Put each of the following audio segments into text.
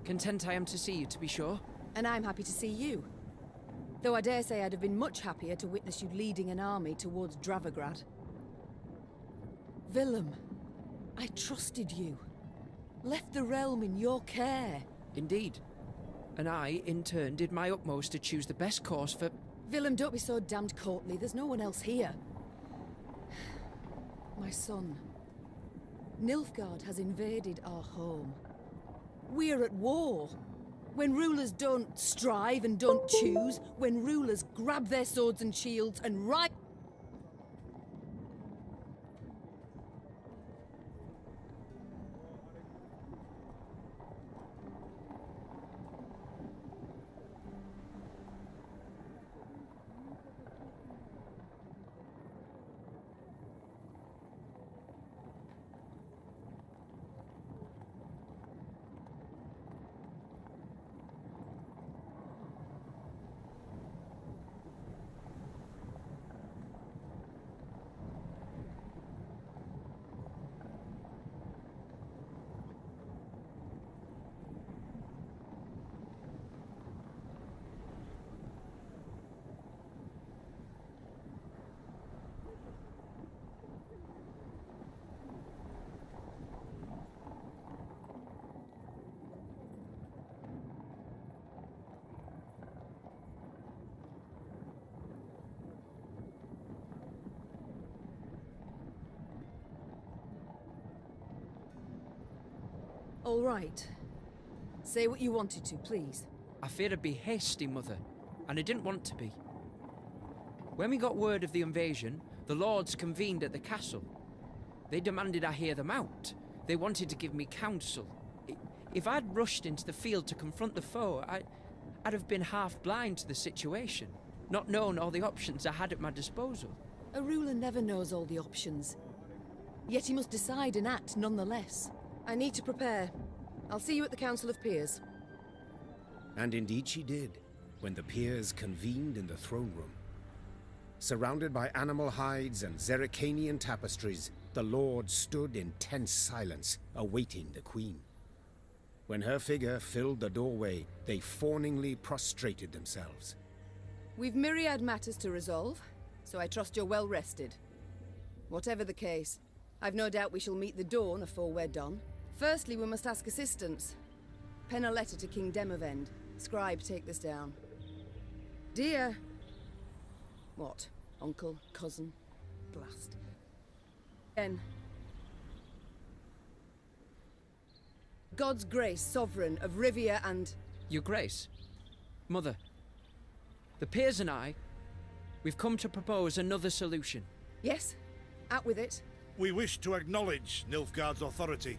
Content I am to see you, to be sure. And I'm happy to see you. Though I dare say I'd have been much happier to witness you leading an army towards Dravigrad. Willem, I trusted you. Left the realm in your care. Indeed. And I, in turn, did my utmost to choose the best course for... Willem, don't be so damned courtly. There's no one else here. My son. Nilfgaard has invaded our home. We're at war. When rulers don't strive and don't choose, when rulers grab their swords and shields and right... All right. Say what you wanted to, please. I feared I'd be hasty, Mother, and I didn't want to be. When we got word of the invasion, the lords convened at the castle. They demanded I hear them out. They wanted to give me counsel. If I'd rushed into the field to confront the foe, I'd have been half blind to the situation, not known all the options I had at my disposal. A ruler never knows all the options. Yet he must decide and act nonetheless. I need to prepare. I'll see you at the Council of Peers. And indeed she did, when the peers convened in the throne room. Surrounded by animal hides and Zerrikanian tapestries, the lords stood in tense silence, awaiting the queen. When her figure filled the doorway, they fawningly prostrated themselves. We've myriad matters to resolve, so I trust you're well rested. Whatever the case, I've no doubt we shall meet the dawn afore we're done. Firstly, we must ask assistance. Pen a letter to King Demavend. Scribe, take this down. Dear... What? Uncle? Cousin? Blast. N. God's grace, sovereign of Rivia and... Your Grace. Mother. The peers and I, we've come to propose another solution. Yes? Out with it. We wish to acknowledge Nilfgaard's authority.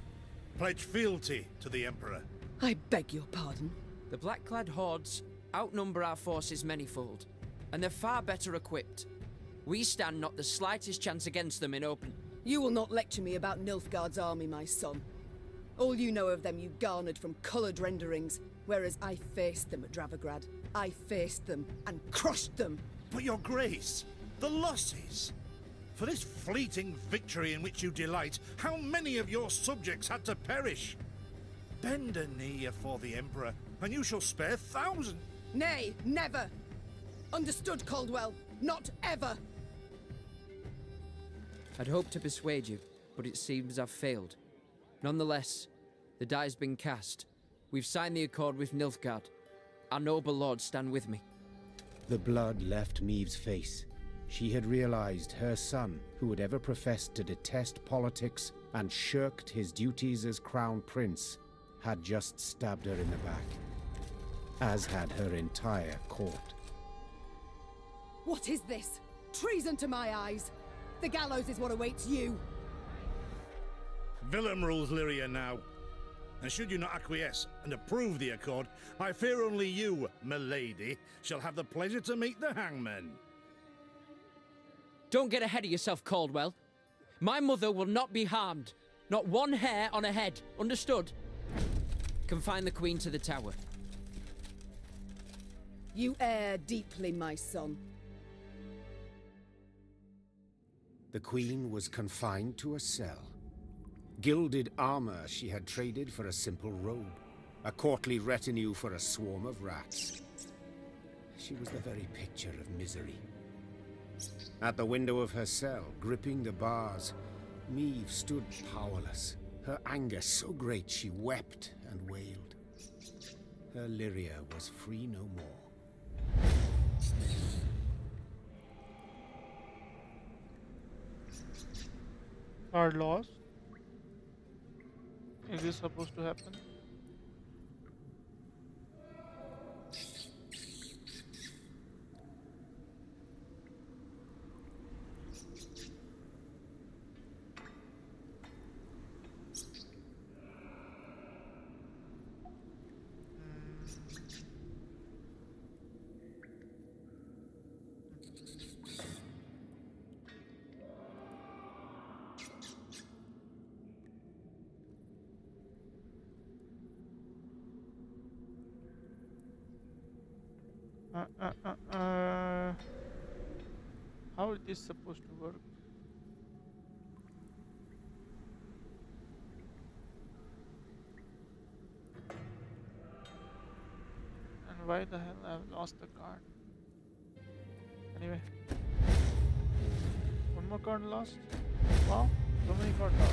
Pledge fealty to the Emperor. I beg your pardon. The black-clad hordes outnumber our forces manyfold, and they're far better equipped. We stand not the slightest chance against them in open... You will not lecture me about Nilfgaard's army, my son. All you know of them you garnered from coloured renderings, whereas I faced them at Dravigrad. I faced them and crushed them. But your grace, the losses. For this fleeting victory in which you delight, how many of your subjects had to perish? Bend a knee afore the Emperor, and you shall spare thousands. Nay, never! Understood, Caldwell? Not ever! I'd hoped to persuade you, but it seems I've failed. Nonetheless, the die's been cast. We've signed the accord with Nilfgaard. Our noble lords stand with me. The blood left Maeve's face. She had realized her son, who had ever professed to detest politics and shirked his duties as crown prince, had just stabbed her in the back, as had her entire court. What is this? Treason to my eyes! The gallows is what awaits you! Willem rules Lyria now. And should you not acquiesce and approve the accord, I fear only you, milady, shall have the pleasure to meet the hangman. Don't get ahead of yourself, Caldwell. My mother will not be harmed. Not one hair on her head. Understood? Confine the Queen to the tower. You err deeply, my son. The Queen was confined to a cell. Gilded armor she had traded for a simple robe. a courtly retinue for a swarm of rats. She was the very picture of misery. At the window of her cell, gripping the bars, Meve stood powerless, her anger so great she wept and wailed. Her Lyria was free no more. Are lost? Is this supposed to happen? How is this supposed to work? And why the hell I've lost the card? Anyway, one more card lost. Wow, so many cards lost.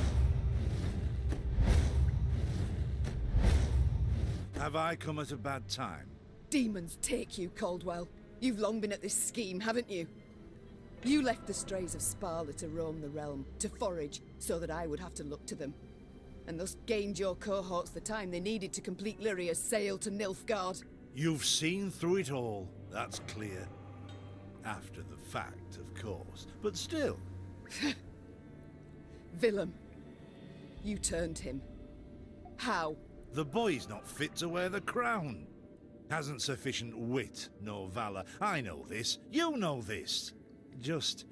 Have I come at a bad time? Demons take you, Caldwell. You've long been at this scheme, haven't you? You left the strays of Sparla to roam the realm, to forage, so that I would have to look to them. And thus gained your cohorts the time they needed to complete Lyria's sail to Nilfgaard. You've seen through it all, that's clear. After the fact, of course, but still. Willem, you turned him. How? The boy's not fit to wear the crown. Hasn't sufficient wit nor valor. I know this. You know this. Just,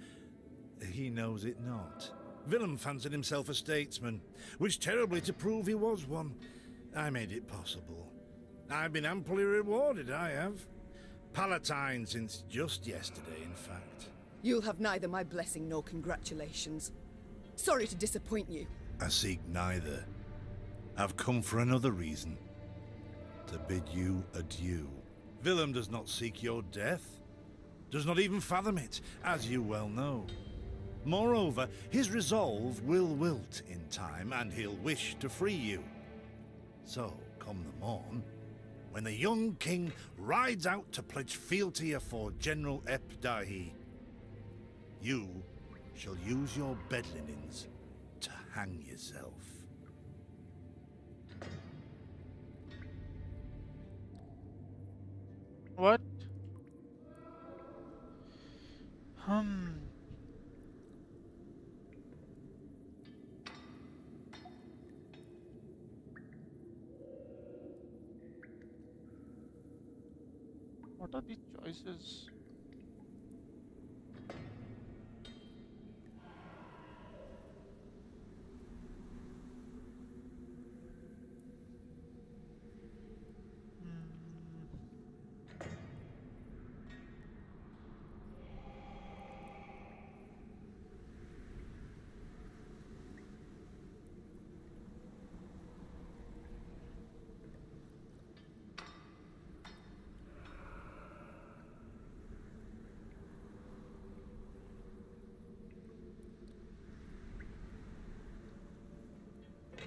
he knows it not. Willem fancied himself a statesman. Wished terribly to prove he was one. I made it possible. I've been amply rewarded, I have. Palatine since just yesterday, in fact. You'll have neither my blessing nor congratulations. Sorry to disappoint you. I seek neither. I've come for another reason. To bid you adieu. Willem does not seek your death. Does not even fathom it, as you well know. Moreover, his resolve will wilt in time, and he'll wish to free you. So, come the morn, when the young king rides out to pledge fealty afore General Epdahi, you shall use your bed linens to hang yourself. What? What are these choices?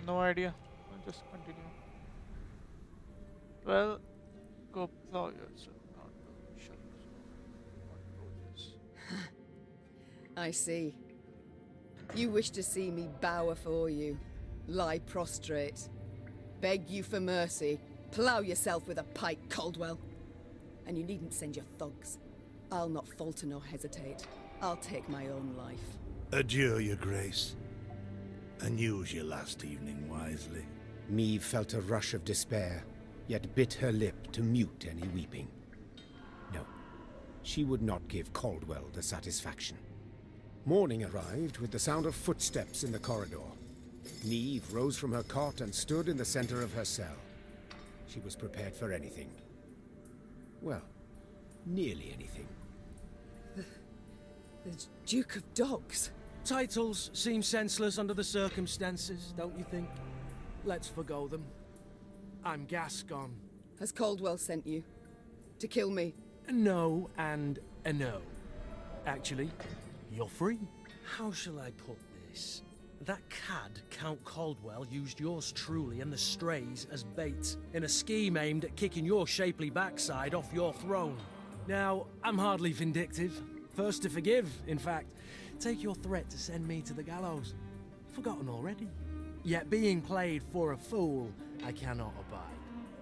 No idea. I'll just continue. Well, go plow yourself out the shadows of roses. I see. You wish to see me bow afore you, lie prostrate, beg you for mercy, plough yourself with a pike, Caldwell. And you needn't send your thugs. I'll not falter nor hesitate. I'll take my own life. Adieu, your grace. And use your last evening wisely. Meve felt a rush of despair, yet bit her lip to mute any weeping. No, she would not give Caldwell the satisfaction. Morning arrived with the sound of footsteps in the corridor. Meve rose from her cot and stood in the center of her cell. She was prepared for anything. Well, nearly anything. The Duke of Dogs. Titles seem senseless under the circumstances, don't you think? Let's forgo them. I'm Gascon. Has Caldwell sent you? To kill me? A no and a no. Actually, you're free. How shall I put this? That cad, Count Caldwell, used yours truly and the strays as bait in a scheme aimed at kicking your shapely backside off your throne. Now, I'm hardly vindictive. First to forgive, in fact. Take your threat to send me to the gallows. Forgotten already. Yet being played for a fool, I cannot abide.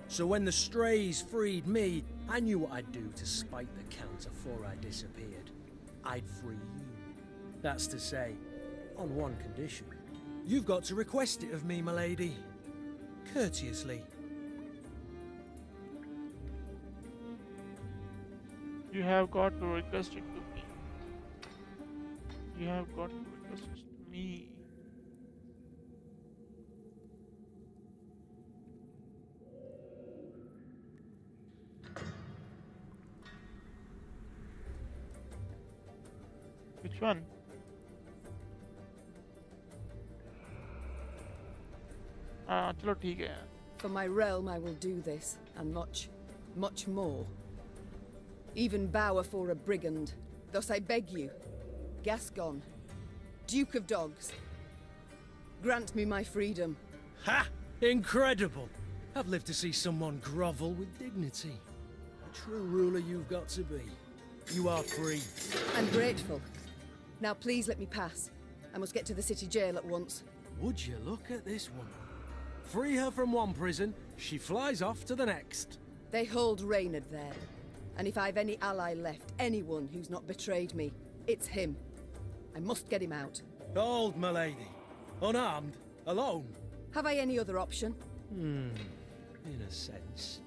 So when the strays freed me, I knew what I'd do to spite the Count afore I disappeared. I'd free you. That's to say, on one condition. You've got to request it of me, my lady. Courteously. You have got to request it to me. You have got to request it to me. Which one? चलो ठीक है. For my realm I will do this, and much, much more. Even bow afore a brigand. Thus I beg you, Gascon, Duke of Dogs, grant me my freedom. Ha! Incredible! I've lived to see someone grovel with dignity. A true ruler you've got to be. You are free. I'm grateful. Now please let me pass. I must get to the city jail at once. Would you look at this woman? Free her from one prison, she flies off to the next. They hold Reynard there. And if I've any ally left, anyone who's not betrayed me, it's him. I must get him out. Hold, my lady. Unarmed? Alone? Have I any other option? In a sense.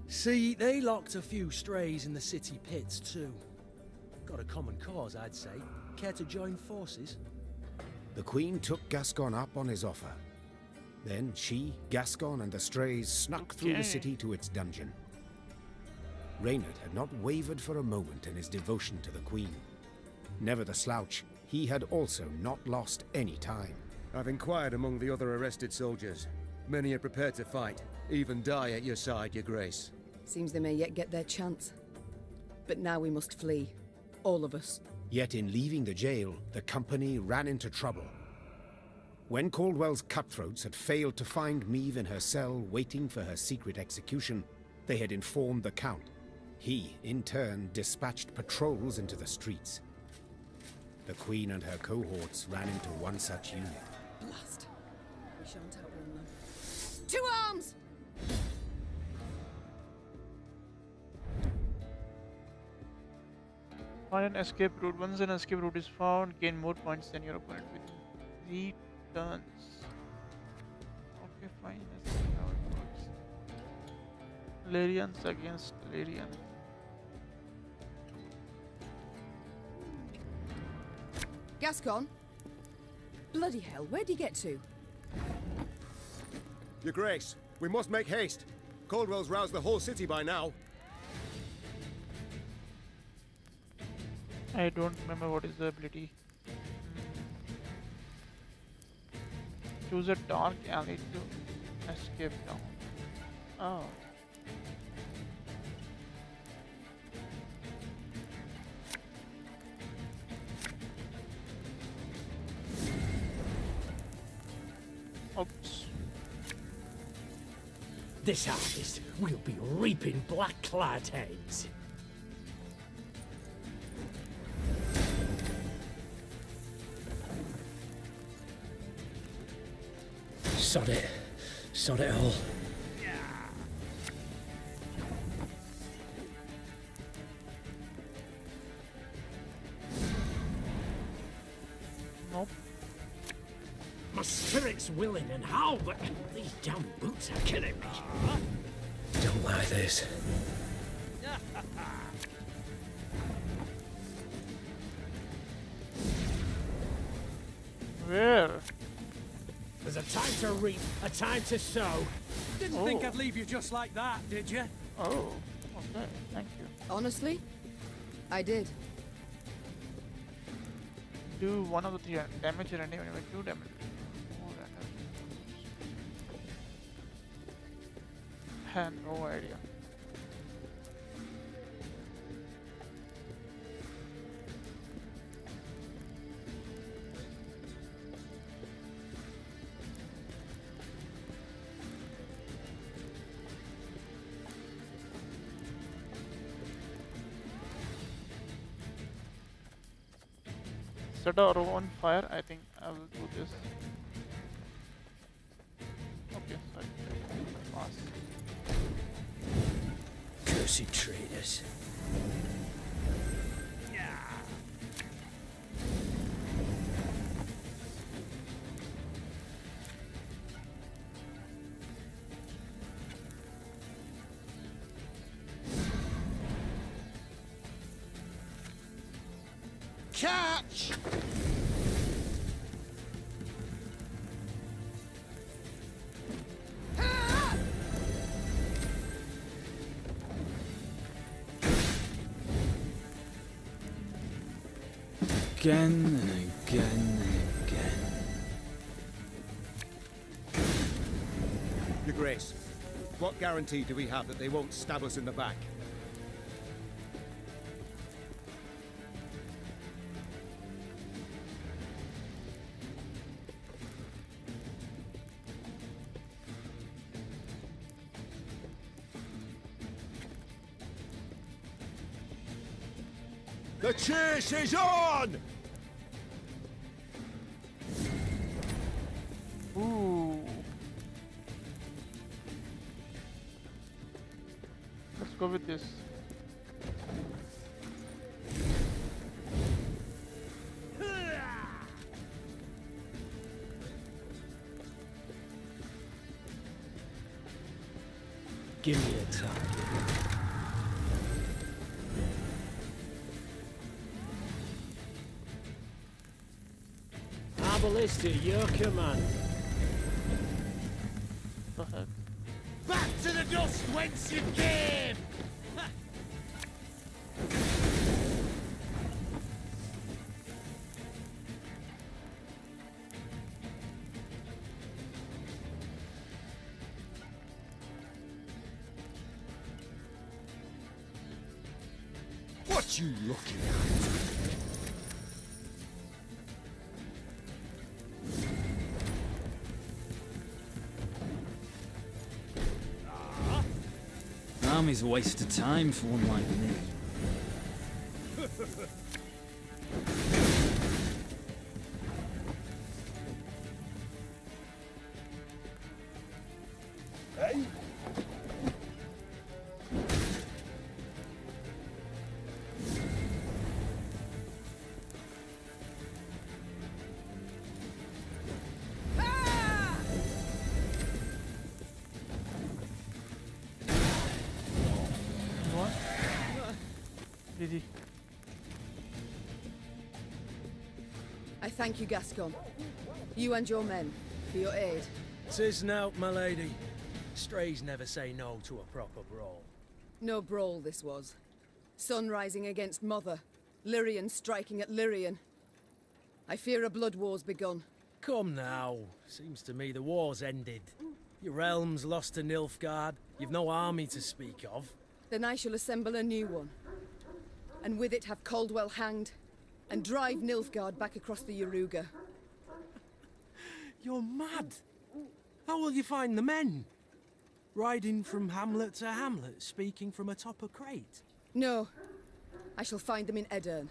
See, they locked a few strays in the city pits, too. Got a common cause, I'd say. Care to join forces? The Queen took Gascon up on his offer. Then she, Gascon, and the strays snuck through the city to its dungeon. Reynard had not wavered for a moment in his devotion to the Queen. Never the slouch, he had also not lost any time. I've inquired among the other arrested soldiers. Many are prepared to fight, even die at your side, Your Grace. Seems they may yet get their chance. But now we must flee. All of us. Yet in leaving the jail, the company ran into trouble. When Caldwell's cutthroats had failed to find Meve in her cell waiting for her secret execution, they had informed the Count. He, in turn, dispatched patrols into the streets. The Queen and her cohorts ran into one such unit. Blast. We shan't outrun them. To arms! Find an escape route. Once an escape route is found, gain more points than your opponent within 3 turns. Okay, fine. Let's see how it works. Larians against Larian. Gascon? Bloody hell, where'd he get to? Your Grace, we must make haste. Caldwell's roused the whole city by now. I don't remember what is the ability. Choose a dark alley to escape down. Oh. Oops. This harvest, we'll be reaping black-clad heads. Sod it. Sod it all. Nope. My spirit's willing and how, but these damn boots are killing me. Don't like this. Where? There's a time to reap, a time to sow. Didn't think I'd leave you just like that, did you? Oh, okay, thank you. Honestly? I did. Do one of the 3 damage and anyway 2 damage. More had no idea. Set our own fire. I think I will do this. Okay, sorry. Pass. Cursed traitors. Catch! Again and again and again. Your Grace, what guarantee do we have that they won't stab us in the back? The chase is on! Ooh. Let's go with this. Give me a target. Ballista, your command. Go ahead. Back to the dust whence you came! What you looking at? Army's a waste of time for one like me. Hey? Easy. I thank you, Gascon. You and your men, for your aid. 'Tis nought, my lady. Strays never say no to a proper brawl. No brawl this was. Sun rising against Mother. Lyrian striking at Lyrian. I fear a blood war's begun. Come now. Seems to me the war's ended. Your realm's lost to Nilfgaard. You've no army to speak of. Then I shall assemble a new one. And with it have Caldwell hanged, and drive Nilfgaard back across the Yaruga. You're mad. How will you find the men? Riding from hamlet to hamlet, speaking from atop a crate? No. I shall find them in Edern.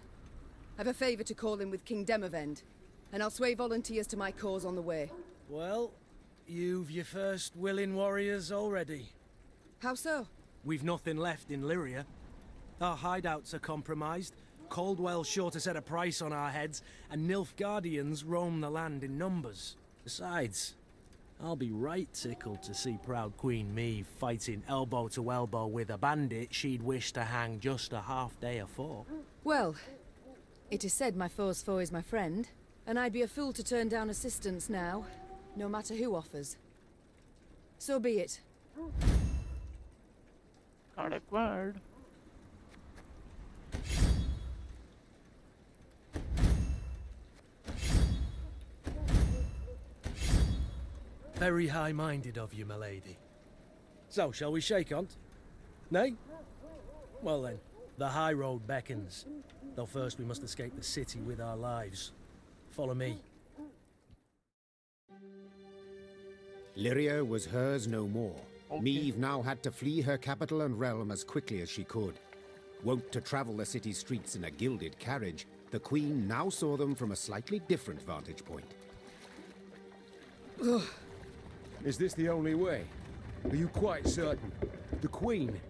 I've a favour to call in with King Demavend, and I'll sway volunteers to my cause on the way. Well, you've your first willing warriors already. How so? We've nothing left in Lyria. Our hideouts are compromised, Caldwell's sure to set a price on our heads, and Nilfgaardians roam the land in numbers. Besides, I'll be right tickled to see proud Queen me fighting elbow to elbow with a bandit she'd wish to hang just a half day afore. Well, it is said my foe's foe is my friend, and I'd be a fool to turn down assistance now, no matter who offers. So be it. Correct word. Very high-minded of you, my lady. So, shall we shake on? Nay? Well then, the high road beckons. Though first we must escape the city with our lives. Follow me. Lyria was hers no more. Okay. Meve now had to flee her capital and realm as quickly as she could. Wont to travel the city streets in a gilded carriage, the Queen now saw them from a slightly different vantage point. Is this the only way? Are you quite certain? The Queen?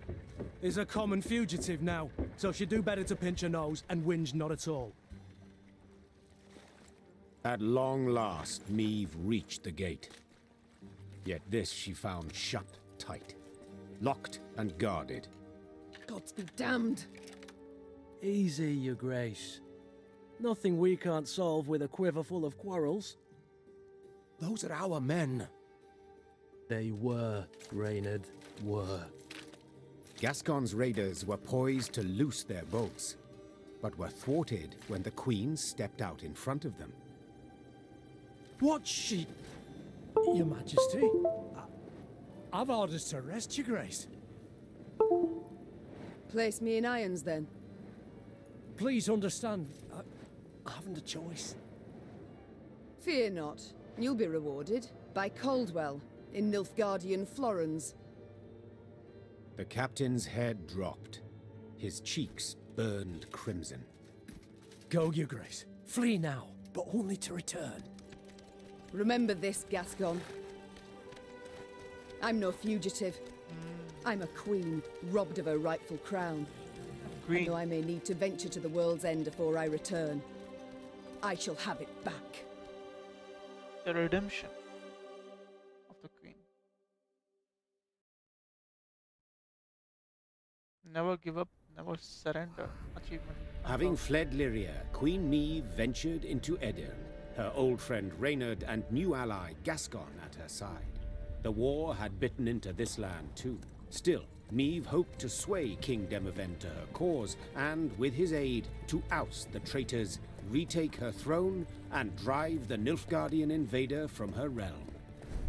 Is a common fugitive now, so she'd do better to pinch her nose and whinge not at all. At long last, Meve reached the gate. Yet this she found shut tight, locked and guarded. Gods be damned. Easy, your grace. Nothing we can't solve with a quiver full of quarrels. Those are our men. They were, Reynard, were. Gascon's raiders were poised to loose their boats, but were thwarted when the Queen stepped out in front of them. What she... Your Majesty? I've orders to arrest your grace. Place me in irons, then. Please understand, I haven't a choice. Fear not. You'll be rewarded by Caldwell in Nilfgaardian Florens. The captain's head dropped. His cheeks burned crimson. Go, your grace. Flee now, but only to return. Remember this, Gascon. I'm no fugitive. I'm a queen, robbed of her rightful crown. Queen. And though I may need to venture to the world's end before I return, I shall have it back. The redemption of the Queen. Never give up, never surrender. Achievement. Having fled Lyria, Queen Meve ventured into Edirn, her old friend Reynard and new ally Gascon at her side. The war had bitten into this land too. Still, Meve hoped to sway King Demavend to her cause, and with his aid, to oust the traitors, retake her throne, and drive the Nilfgaardian invader from her realm.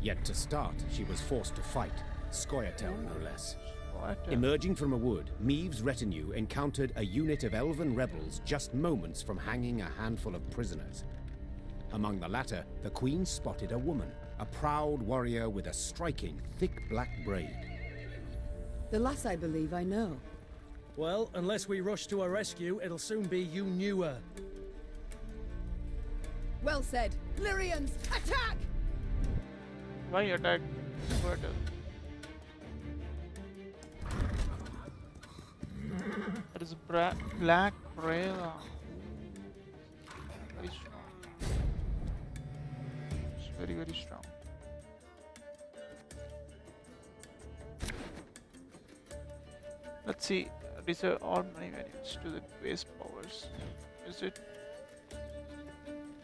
Yet to start, she was forced to fight, Scoia'tael no less. What? Emerging from a wood, Meve's retinue encountered a unit of elven rebels just moments from hanging a handful of prisoners. Among the latter, the Queen spotted a woman, a proud warrior with a striking, thick black braid. The lass I believe I know. Well, unless we rush to her rescue, it'll soon be you knew her. Well said. Lyrians, attack! Why attack? What? That is black Brella. Very strong. It's very, very strong. Let's see. These are all many variants to the base powers. Is it?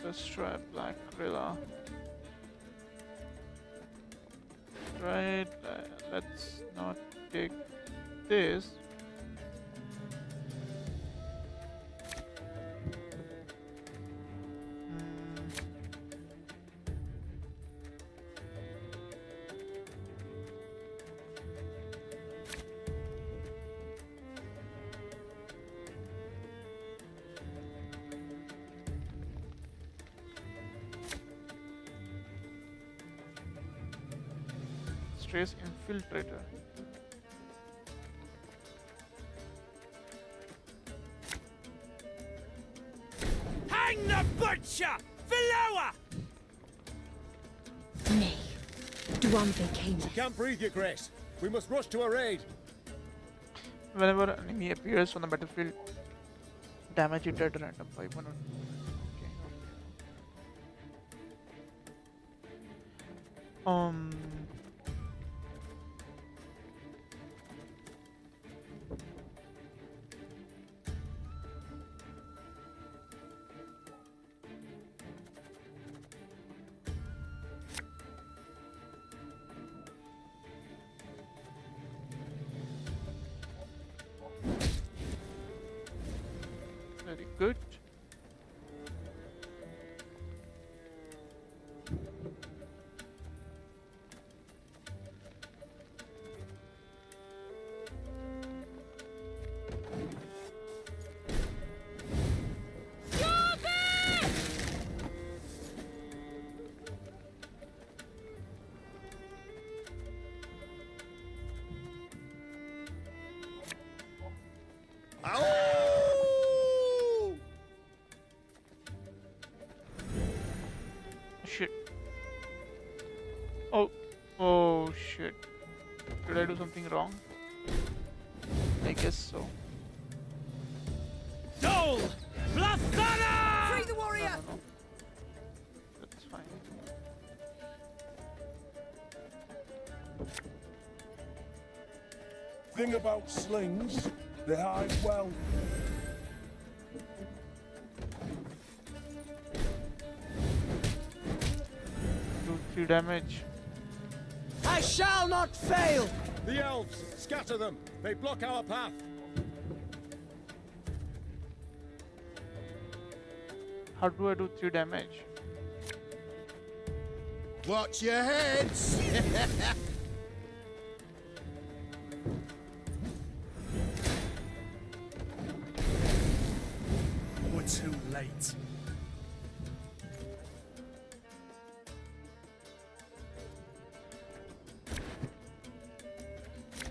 Let's try black Brella. Right. Let's not take this. Trace infiltrator. Hang the butcher! Valoa! Nay. Duambe came. She can't breathe, your grace. We must rush to her aid. Whenever an enemy appears on the battlefield, damage it at random by 1 or 2. Okay. Very good. Oh! Shit. Oh shit. Did I do something wrong? I guess so. Dole! Blastana! Free the warrior! No. That's fine. Thing about slings, they hide well. Do 3 damage. I shall not fail! The elves! Scatter them! They block our path! How do I do 3 damage? Watch your heads! We're too late.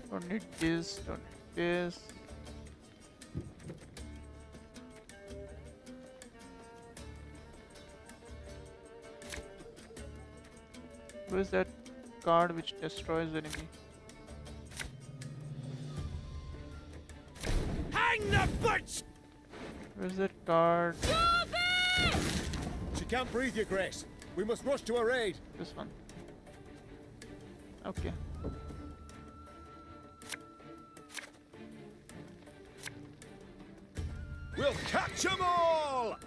Don't need this, don't need this. Where's that card which destroys the enemy? Hang the butch! Where's that card? She can't breathe, Your Grace. We must rush to her aid. This one. Okay. We'll catch 'em all!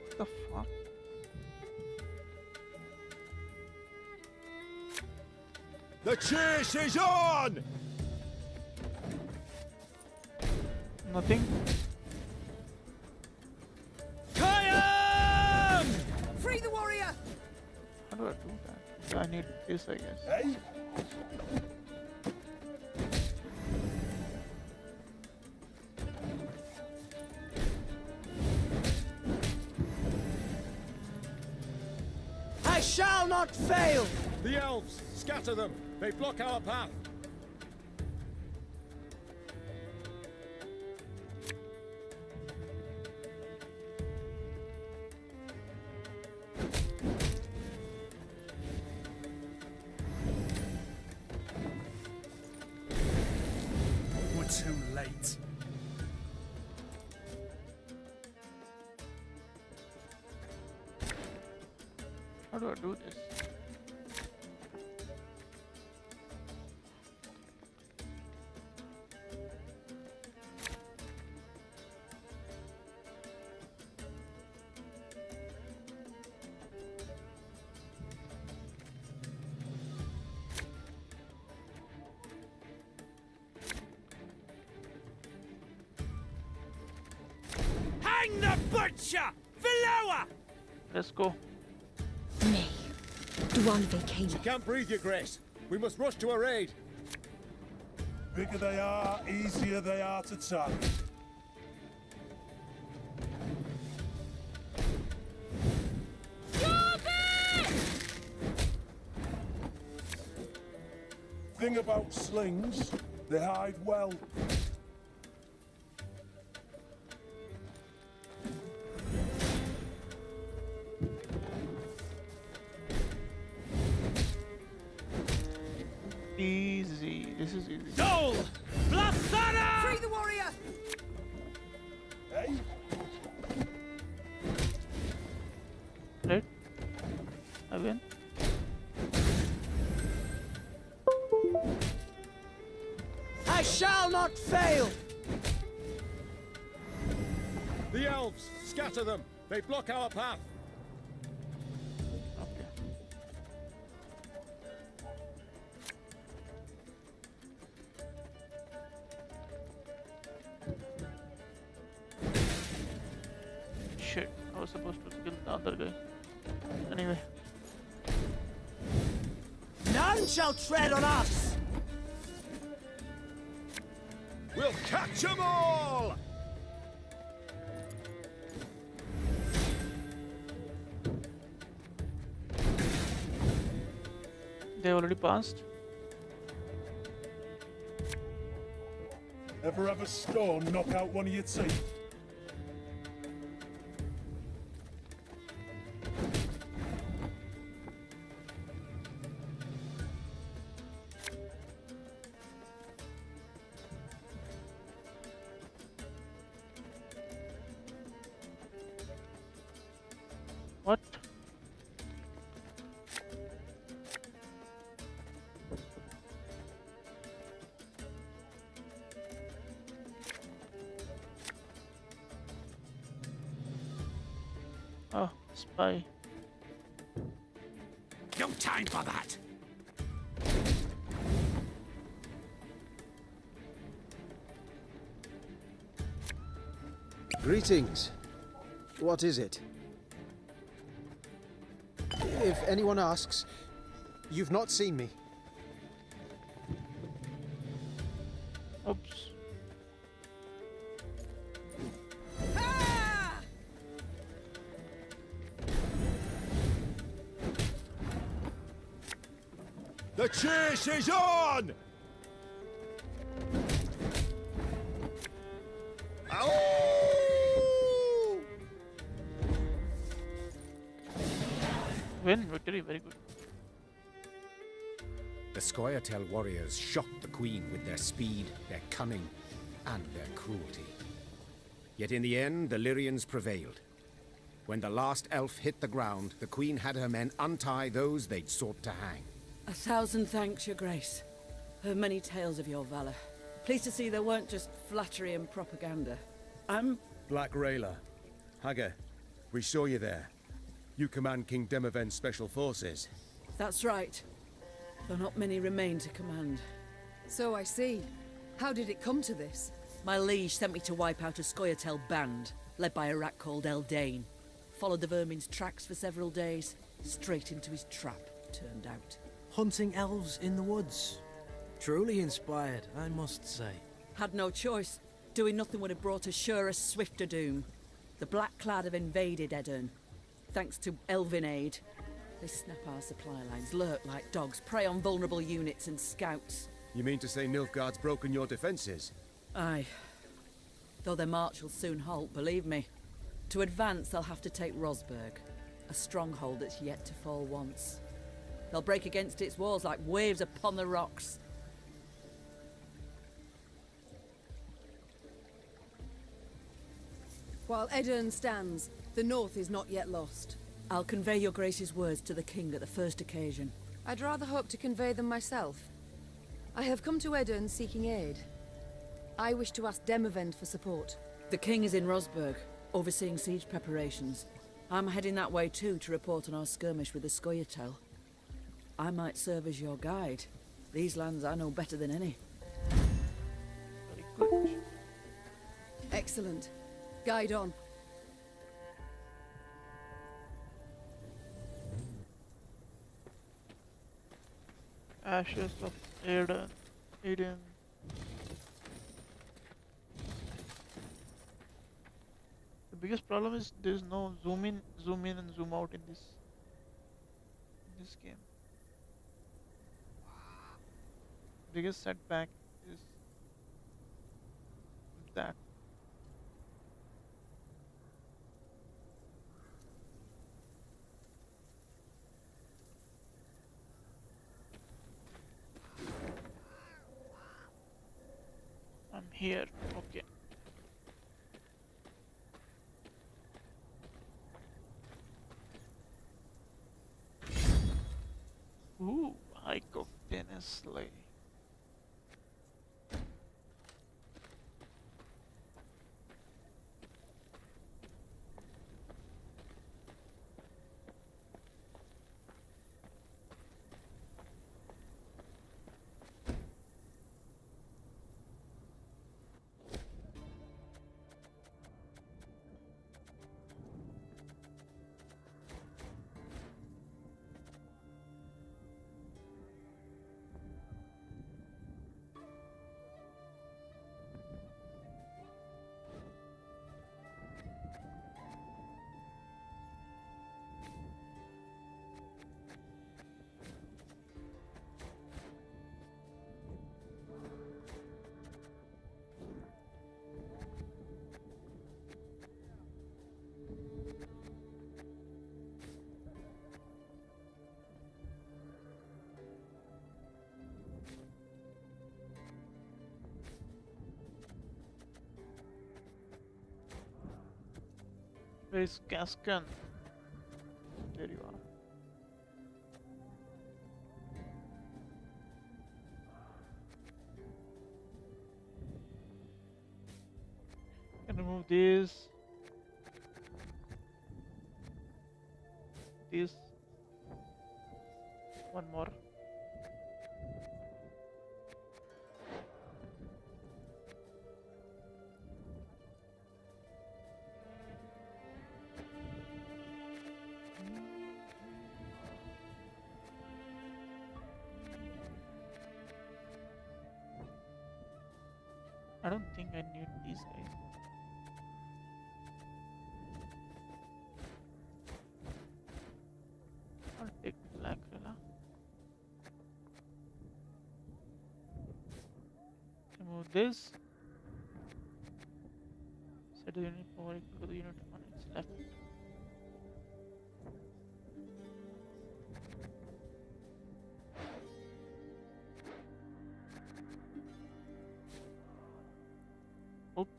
What the fuck? The chase is on! Nothing? Free the warrior! How do I do that? Yeah, I need this, I guess. Hey? I shall not fail! The elves! Scatter them! They block our path! We're too late. How do I do this? Hang the butcher! Valoa! Let's go. Nay. Duanve came. She can't breathe, Your Grace. We must rush to her aid. Bigger they are, easier they are to target. Thing about slings, they hide well. Easy. This is easy. Dole! Blastana! Free the warrior! Hey? Right? I win. I shall not fail! The elves! elves! Scatter them! They block our path! Okay. Shit, I was supposed to kill the other guy. Anyway. None shall tread on us! We'll catch them all! They already passed. Ever have a stone knock out one of your teeth? What? Oh, spy. No time for that! Greetings. What is it? If anyone asks, you've not seen me. Oops. The chase is on! Ow! Win, victory, very good. The Scoia'tael warriors shocked the Queen with their speed, their cunning, and their cruelty. Yet in the end, the Lyrians prevailed. When the last elf hit the ground, the Queen had her men untie those they'd sought to hang. 1,000 thanks, Your Grace. Heard many tales of your valor. Pleased to see there weren't just flattery and propaganda. Black Rayla. Hagar, we saw you there. You command King Demoven's special forces. That's right. Though not many remain to command. So I see. How did it come to this? My liege sent me to wipe out a Scoia'tael band, led by a rat called Eldane. Followed the vermin's tracks for several days. Straight into his trap, turned out. Hunting elves in the woods. Truly inspired, I must say. Had no choice. Doing nothing would have brought us surer, swifter doom. The Black Clad have invaded Edirn. Thanks to elven aid. They snap our supply lines, lurk like dogs, prey on vulnerable units and scouts. You mean to say Nilfgaard's broken your defenses? Aye. Though their march will soon halt, believe me. To advance, they'll have to take Rosberg, a stronghold that's yet to fall once. They'll break against its walls like waves upon the rocks. While Edirn stands, the north is not yet lost. I'll convey your grace's words to the king at the first occasion. I'd rather hope to convey them myself. I have come to Edirn seeking aid. I wish to ask Demavend for support. The king is in Rosberg, overseeing siege preparations. I'm heading that way too to report on our skirmish with the Scoia'tael. I might serve as your guide. These lands I know better than any. Very good. Excellent. Guide on. Ashes of Eden. The biggest problem is there's no zoom in and zoom out in this game. Biggest setback is that. I'm here. Okay. Ooh, Hike of Dennesley. Where is Gascon? There you are. Can remove this. This. One more. I don't think I need these guys. I'll take Black Rilla. Remove this. Set the unit power equal to the unit on its left. Oops.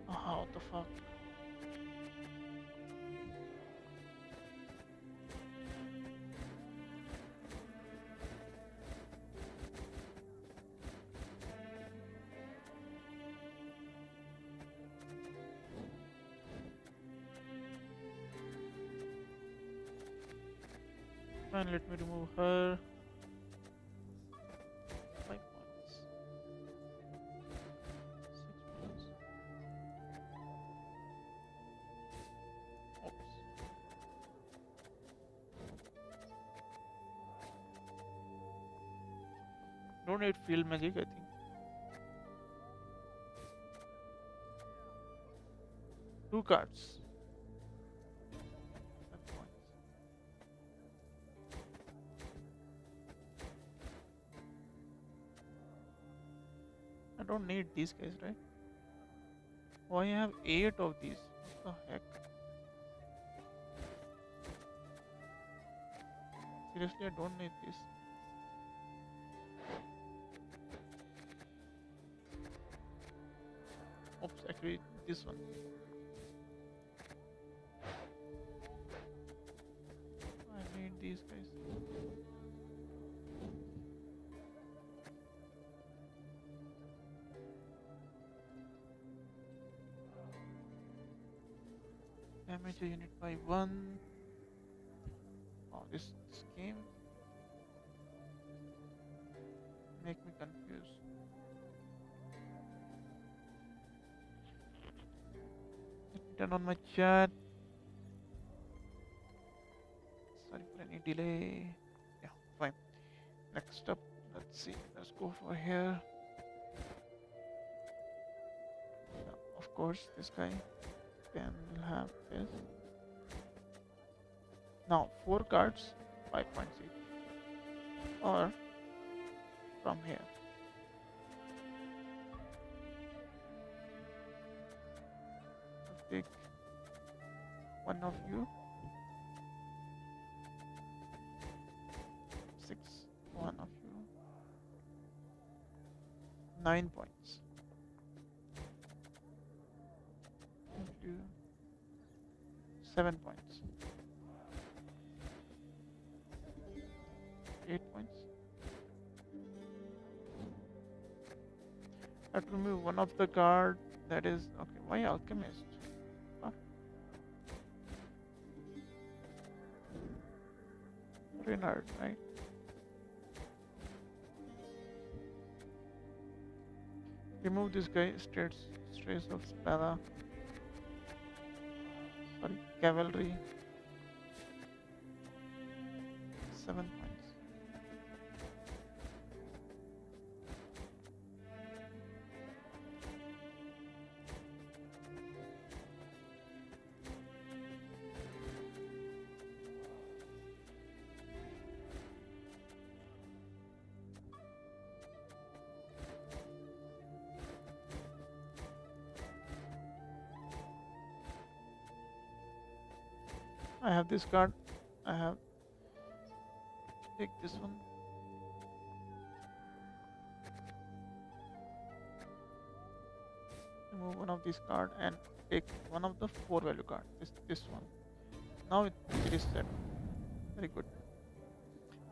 Oh, what the fuck? Fine, let me remove her. 5 points. 6 points. Oops. Don't need field magic, I think. Two cards. I don't need these guys, right? Why I have 8 of these? What the heck? Seriously, I don't need this. Oops, actually this one. I need these guys. Damage a unit by 1. Oh, this game make me confused. Let me turn on my chat. Sorry for any delay. Yeah, fine. Next up, let's see. Let's go for here. Of course, this guy. Then we'll have this. Now 4 cards, 5 points each. Or from here. Let's take one of you. 6, one of you. 9 points. 7 points. 8 points. I have to remove one of the card that is okay. Why alchemist? Huh? Renard, right? Remove this guy. Strays of Spada. Sorry, cavalry. 7 points. I have this card. I have take this one. Remove one of these cards and take one of the 4 value cards. This one. Now it is set. Very good.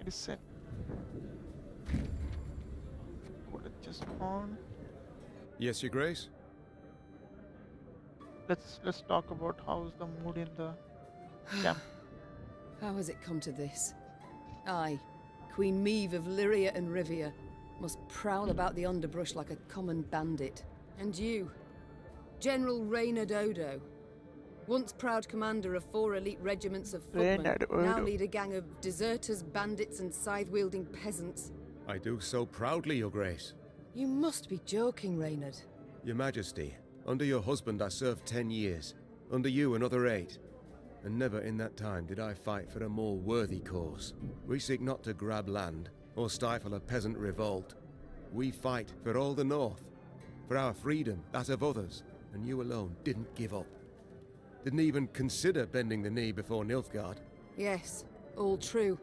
It is set. Put it just on. Yes, Your Grace? Let's talk about how's the mood in the camp. How has it come to this? I, Queen Meve of Lyria and Rivia, must prowl about the underbrush like a common bandit. And you, General Reynard Odo, once proud commander of 4 elite regiments of footmen, now lead a gang of deserters, bandits, and scythe-wielding peasants. I do so proudly, Your Grace. You must be joking, Reynard. Your Majesty, under your husband I served 10 years, under you another 8. And never in that time did I fight for a more worthy cause. We seek not to grab land, or stifle a peasant revolt. We fight for all the North, for our freedom, that of others, and you alone didn't give up. Didn't even consider bending the knee before Nilfgaard. Yes, all true.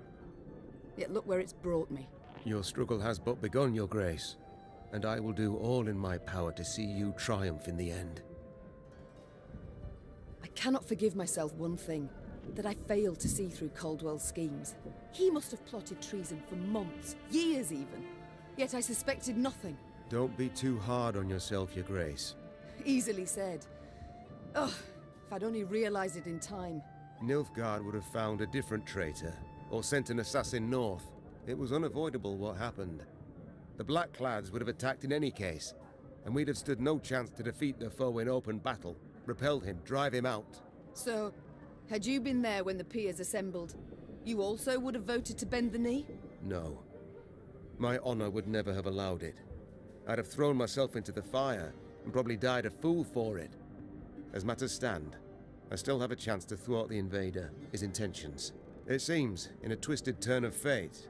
Yet look where it's brought me. Your struggle has but begun, Your Grace, and I will do all in my power to see you triumph in the end. I cannot forgive myself one thing, that I failed to see through Caldwell's schemes. He must have plotted treason for months, years even. Yet I suspected nothing. Don't be too hard on yourself, Your Grace. Easily said. Ugh, if I'd only realized it in time. Nilfgaard would have found a different traitor, or sent an assassin north. It was unavoidable what happened. The Blackclads would have attacked in any case, and we'd have stood no chance to defeat the foe in open battle, repel him, drive him out. So, had you been there when the peers assembled, you also would have voted to bend the knee? No. My honor would never have allowed it. I'd have thrown myself into the fire, and probably died a fool for it. As matters stand, I still have a chance to thwart the invader, his intentions. It seems, in a twisted turn of fate,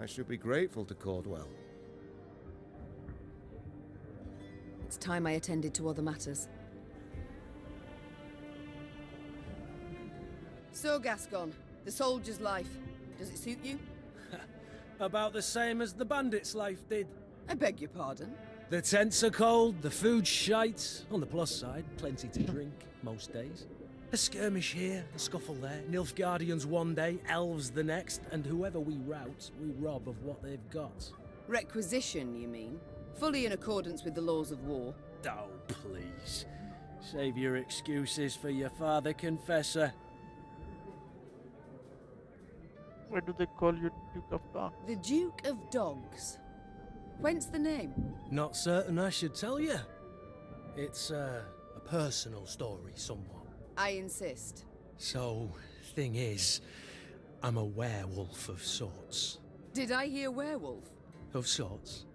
I should be grateful to Caldwell. It's time I attended to other matters. So, Gascon, the soldier's life, does it suit you? About the same as the bandit's life did. I beg your pardon? The tents are cold, the food's shite. On the plus side, plenty to drink, most days. A skirmish here, a scuffle there, Nilfgaardians one day, elves the next, and whoever we rout, we rob of what they've got. Requisition, you mean? Fully in accordance with the laws of war. Oh, please. Save your excuses for your father confessor. Why do they call you Duke of Dogs? The Duke of Dogs. Whence the name? Not certain I should tell you. It's a personal story, somewhat. I insist. So, thing is, I'm a werewolf of sorts. Did I hear werewolf? Of sorts.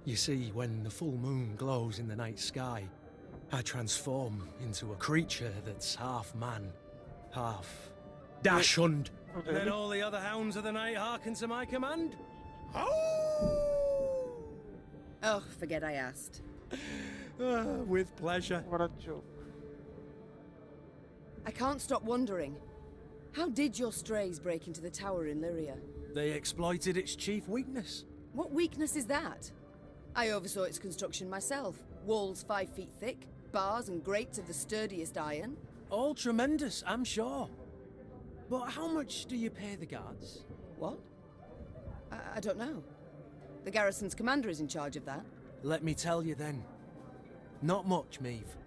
You see, when the full moon glows in the night sky, I transform into a creature that's half man, half dachshund. Okay. And then all the other hounds of the night hearken to my command. Oh, forget I asked. With pleasure. What a joke. I can't stop wondering. How did your strays break into the tower in Lyria? They exploited its chief weakness. What weakness is that? I oversaw its construction myself. Walls 5 feet thick, bars and grates of the sturdiest iron. All tremendous, I'm sure. But how much do you pay the guards? What? I don't know. The garrison's commander is in charge of that. Let me tell you then. Not much, Meve.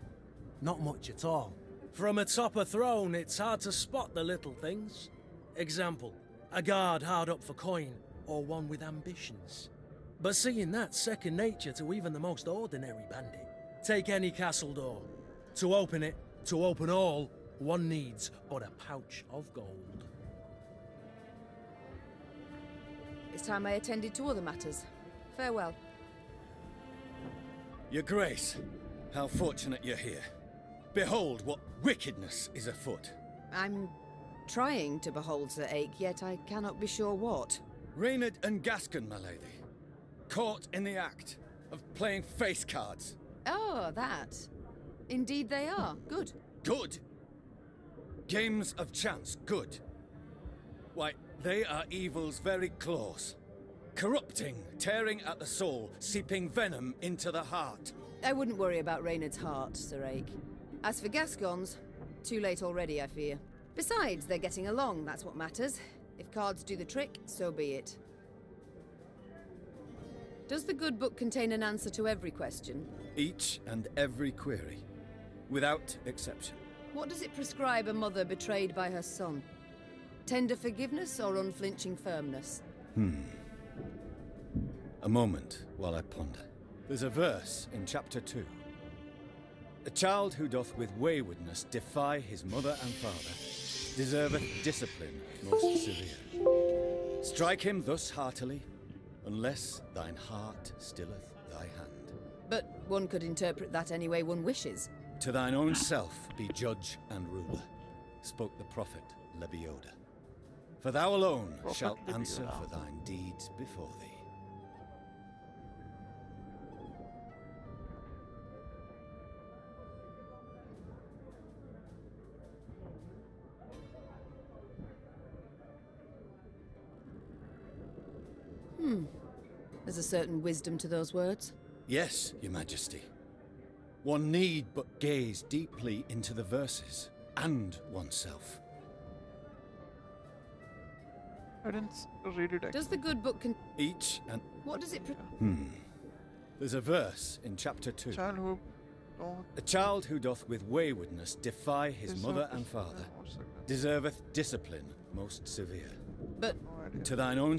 Not much at all. From atop a throne, it's hard to spot the little things. Example, a guard hard up for coin, or one with ambitions. But seeing that's second nature to even the most ordinary bandit. Take any castle door. To open it, to open all, one needs but a pouch of gold. It's time I attended to other matters. Farewell. Your Grace, how fortunate you're here. Behold what wickedness is afoot. I'm trying to behold Sir Ake, yet I cannot be sure what. Reynard and Gascon, my lady. Caught in the act of playing face cards. Oh, that. Indeed they are. Good. Good? Games of chance, good. Why, they are evil's very claws. Corrupting, tearing at the soul, seeping venom into the heart. I wouldn't worry about Reynard's heart, Sir Ake. As for Gascons, too late already, I fear. Besides, they're getting along, that's what matters. If cards do the trick, so be it. Does the good book contain an answer to every question? Each and every query, without exception. What does it prescribe a mother betrayed by her son? Tender forgiveness or unflinching firmness? A moment while I ponder. There's a verse in chapter 2. A child who doth with waywardness defy his mother and father deserveth discipline most severe. Strike him thus heartily, unless thine heart stilleth thy hand. But one could interpret that any way one wishes. To thine own self be judge and ruler, spoke the prophet Lebioda. For thou alone shalt answer for thine deeds before thee. There's a certain wisdom to those words. Yes, Your Majesty. One need but gaze deeply into the verses, and oneself. I didn't read it. Does the good book Each and... What does it There's a verse in chapter 2. Child who don't A child who doth with waywardness defy his mother and father deserveth discipline most severe. But... To thine own...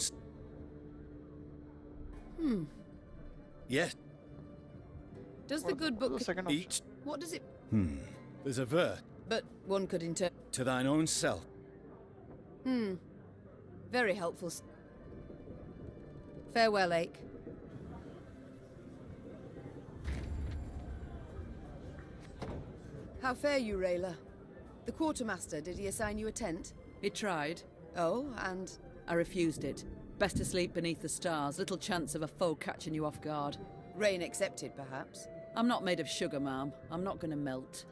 Yes. Does the good book... Each... What does it... There's a verse. But one could interpret... To thine own self. Very helpful. Farewell, Ake. How fare you, Rayla? The quartermaster, did he assign you a tent? He tried. Oh, and... I refused it. Best to sleep beneath the stars, little chance of a foe catching you off guard. Rain accepted, perhaps. I'm not made of sugar, ma'am. I'm not gonna melt.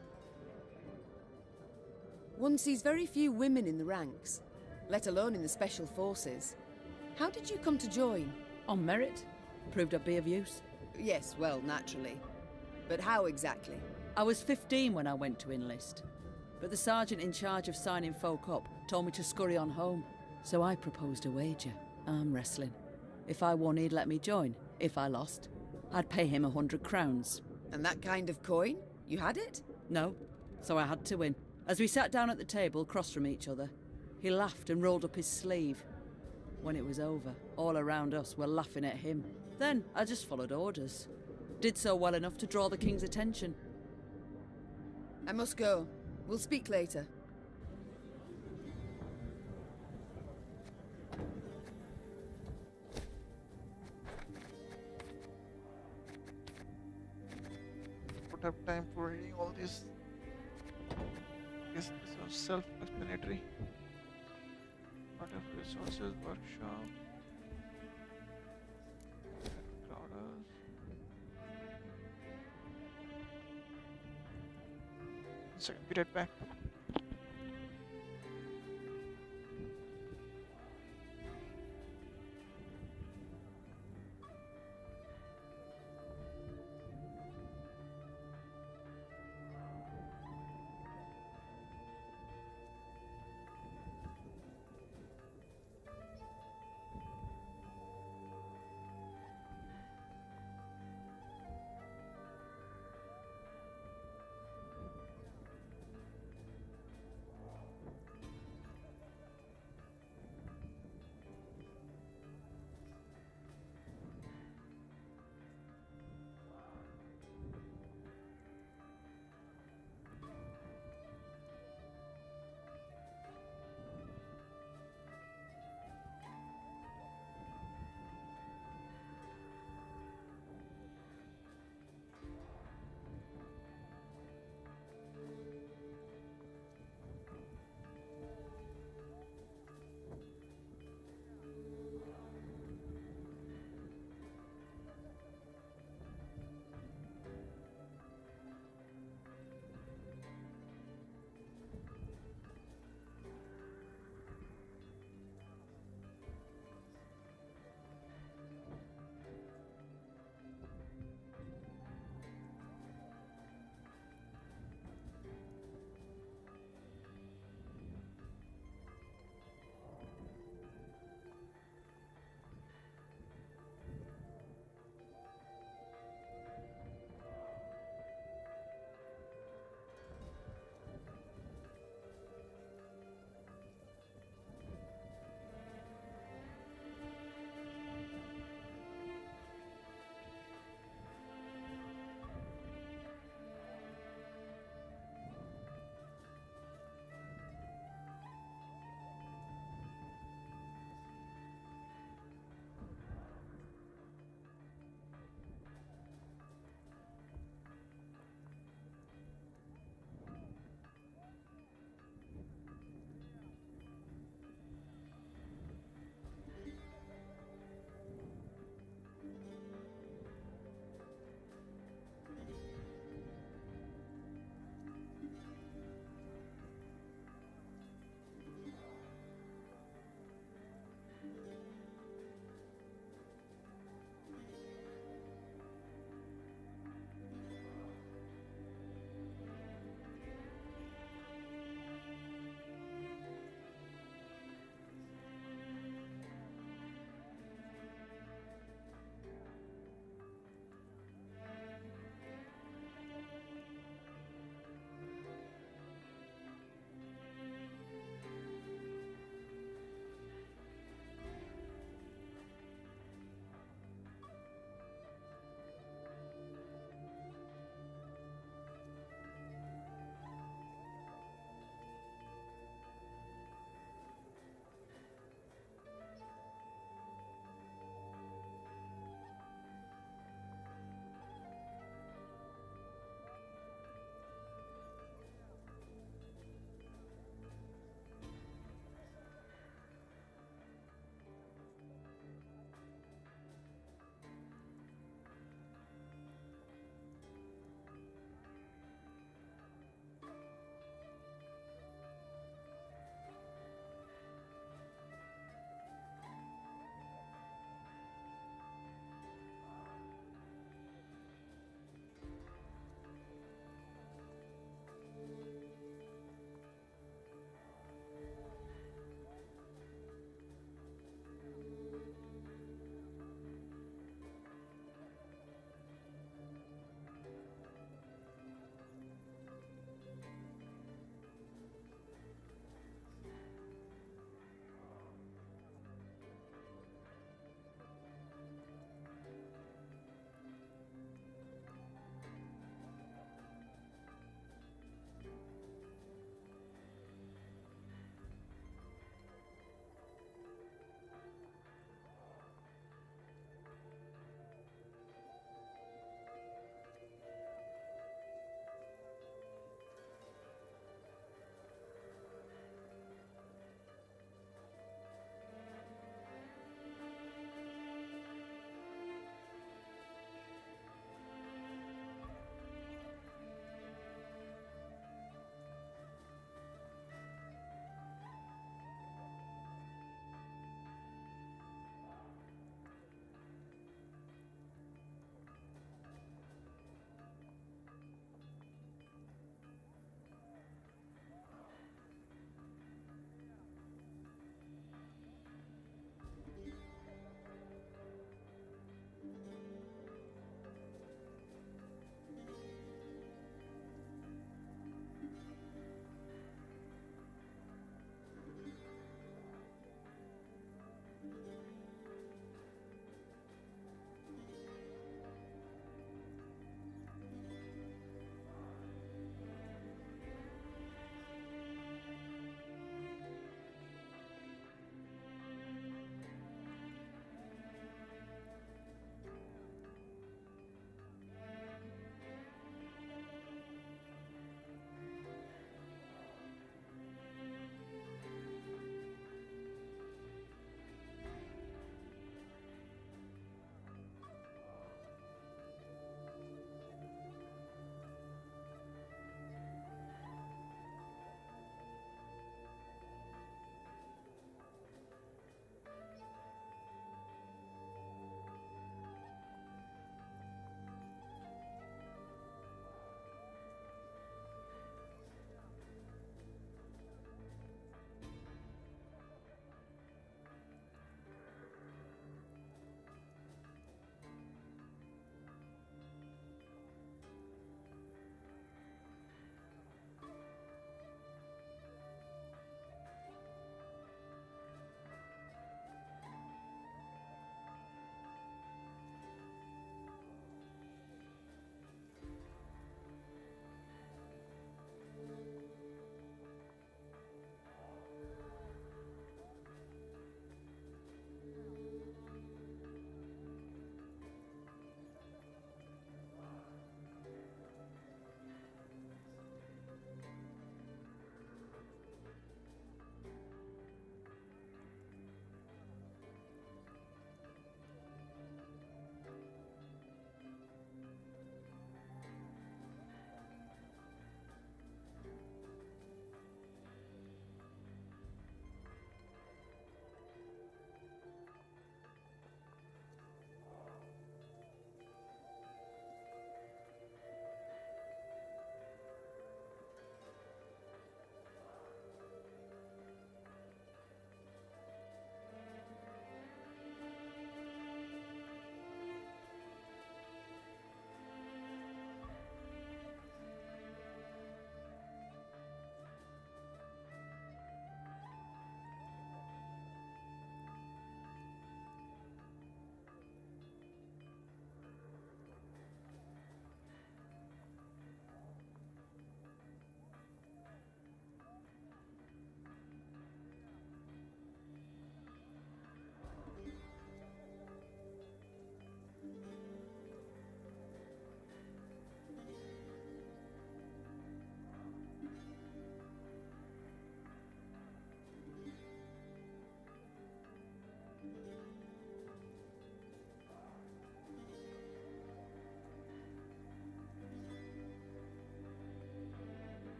One sees very few women in the ranks, let alone in the special forces. How did you come to join? On merit. Proved I'd be of use. Yes, well, naturally. But how exactly? I was 15 when I went to enlist. But the sergeant in charge of signing folk up told me to scurry on home. So I proposed a wager. Arm wrestling. If I won, he'd let me join. If I lost, I'd pay him 100 crowns. And that kind of coin? You had it? No. So I had to win. As we sat down at the table, across from each other, he laughed and rolled up his sleeve. When it was over, all around us were laughing at him. Then I just followed orders. Did so well enough to draw the king's attention. I must go. We'll speak later. Don't have time for reading all this. Guess this was self-explanatory. Part of resources workshop. Crowders. One second, be right back.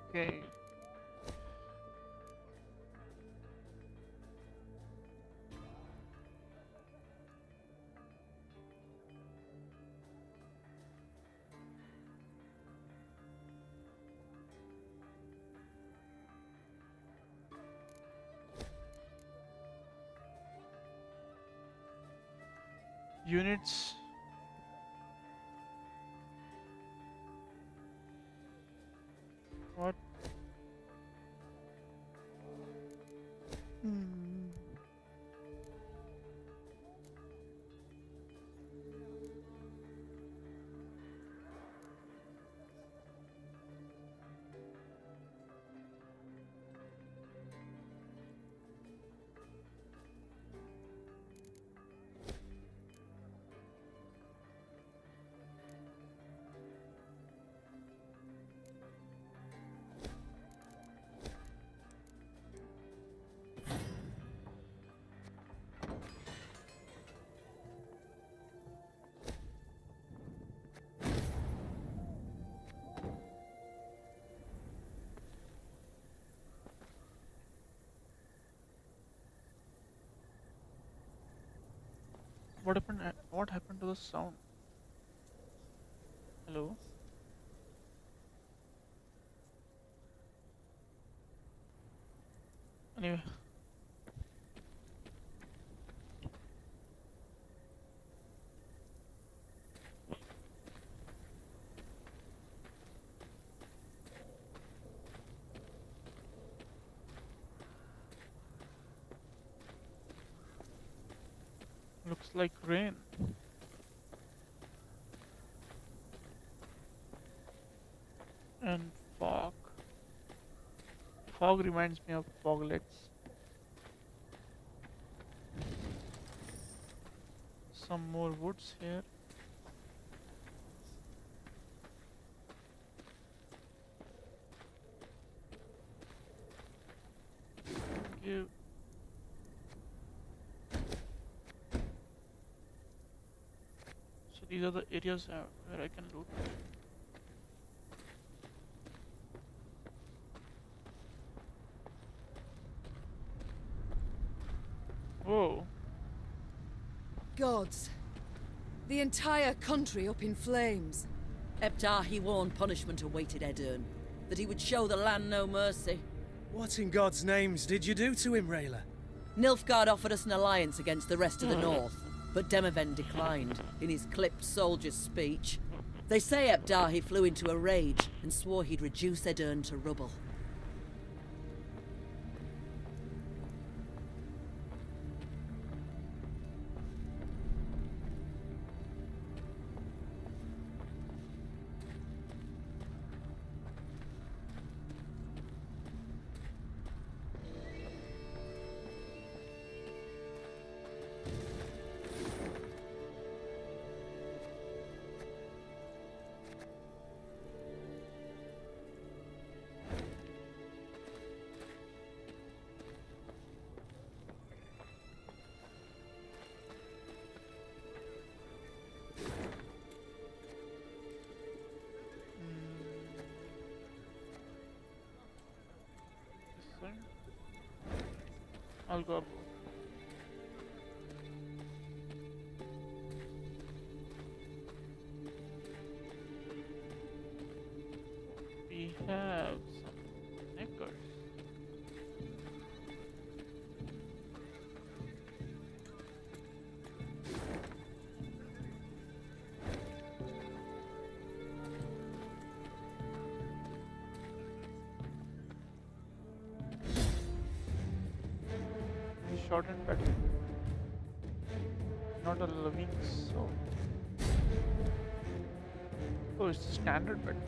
Okay. Units. What? What happened? What happened to the sound? Hello? Anyway. Looks like rain. And fog. Fog reminds me of foglets. Some more woods here. Give. So these are the areas where I can loot. Whoa. Gods. The entire country up in flames. Ebdahi warned punishment awaited Edern, that he would show the land no mercy. What in God's names did you do to him, Rayla? Nilfgaard offered us an alliance against the rest of the north, but Demoven declined in his clipped soldier's speech. They say Ebdahi flew into a rage and swore he'd reduce Edern to rubble. I'll go up. We have some knickers. Shortened battle. Not a living soul. Oh, it's a standard battle.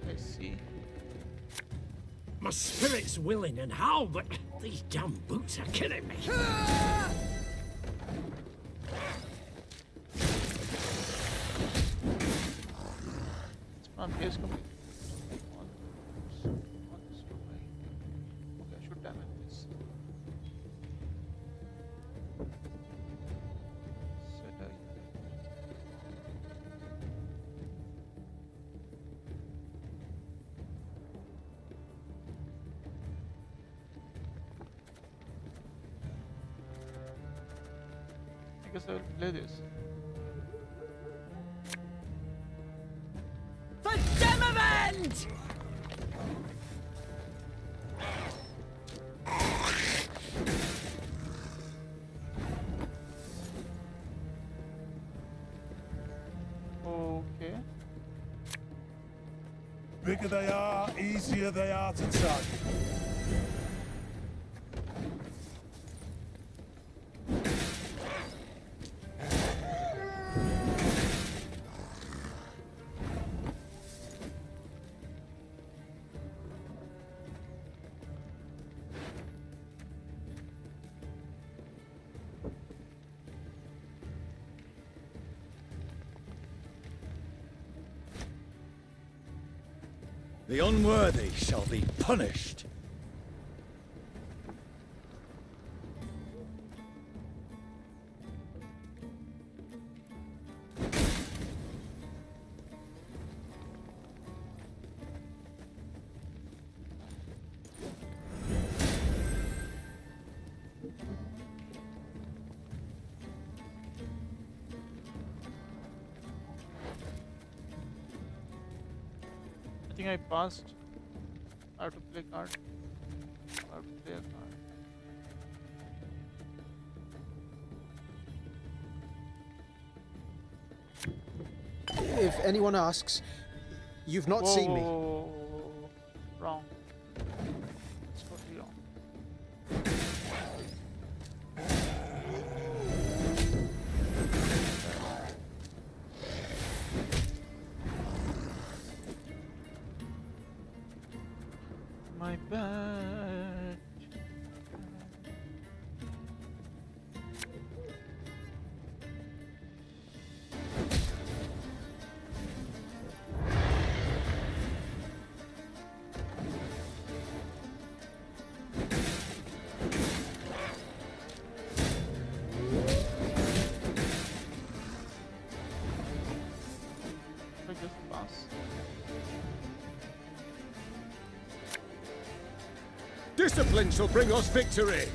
I see. My spirit's willing and how, but these damn boots are killing me. Spawn phase complete. On this way. Okay, I should damage this. Set up. I guess I will play this. For Demavend! Okay. Bigger they are, easier they are to tug. The unworthy shall be punished. I think I passed how to play card. How to play a card. If anyone asks, you've not seen me. Wrong. It's totally wrong. My bad. I just pass. Discipline shall bring us victory!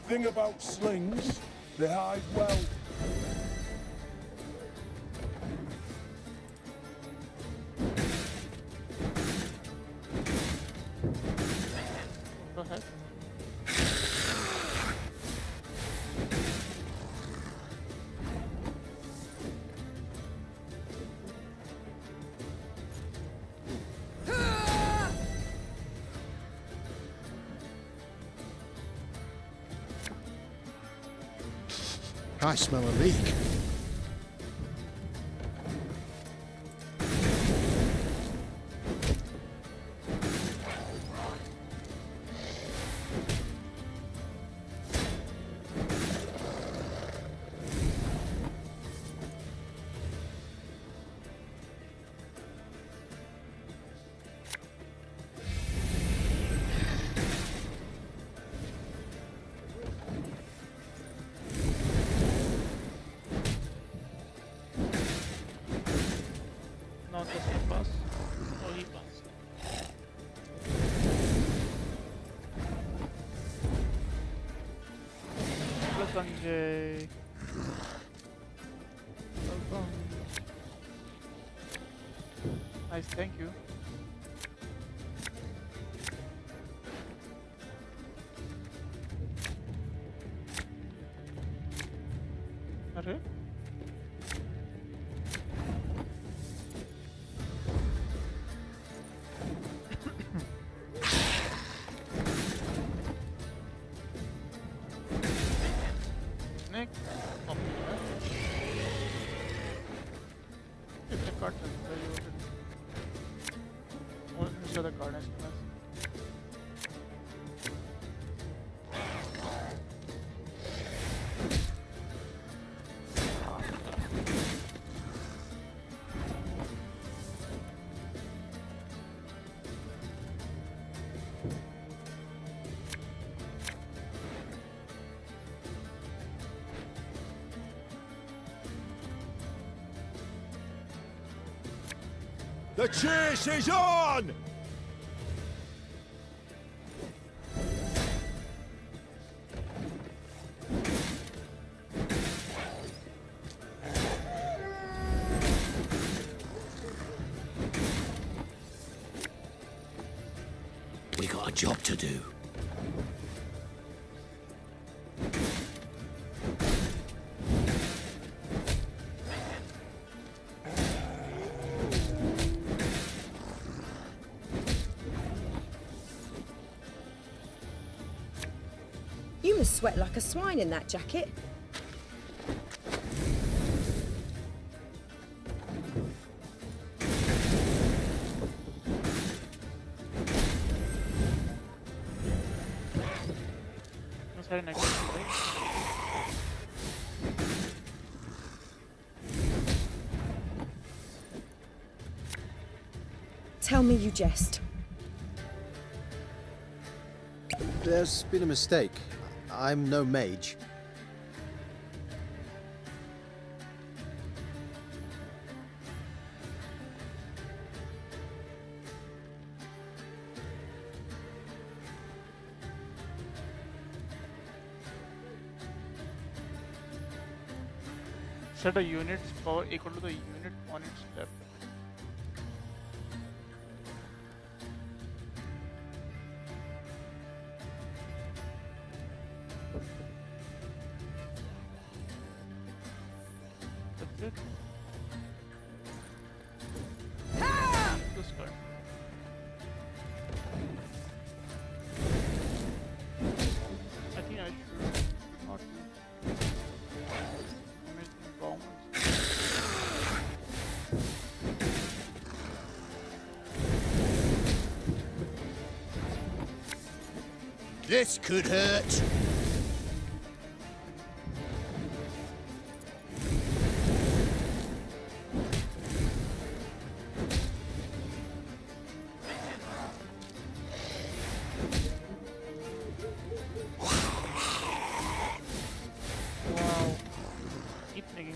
Thing about slings, they hide well. Go ahead. I smell a leak. Not just one pass. Oh, he passed. Plus Sanjay. Welcome. Nice, thank you. Arre? The chase is on! We got a job to do. You must sweat like a swine in that jacket. Tell me you jest. There's been a mistake. I'm no mage. Set a unit's power equal to the unit on its left. That's it. This card. I think I should not commit bombs. This could hurt. Wow. Keep making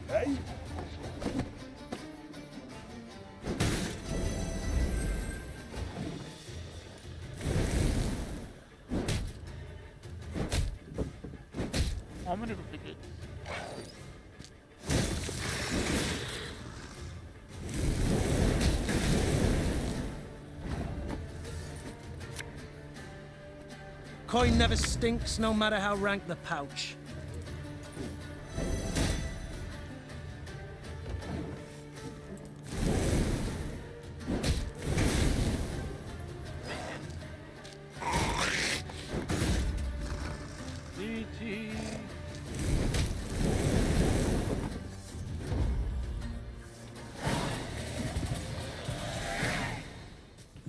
Hey? how many duplicates? Coin never stinks, no matter how rank the pouch. CT.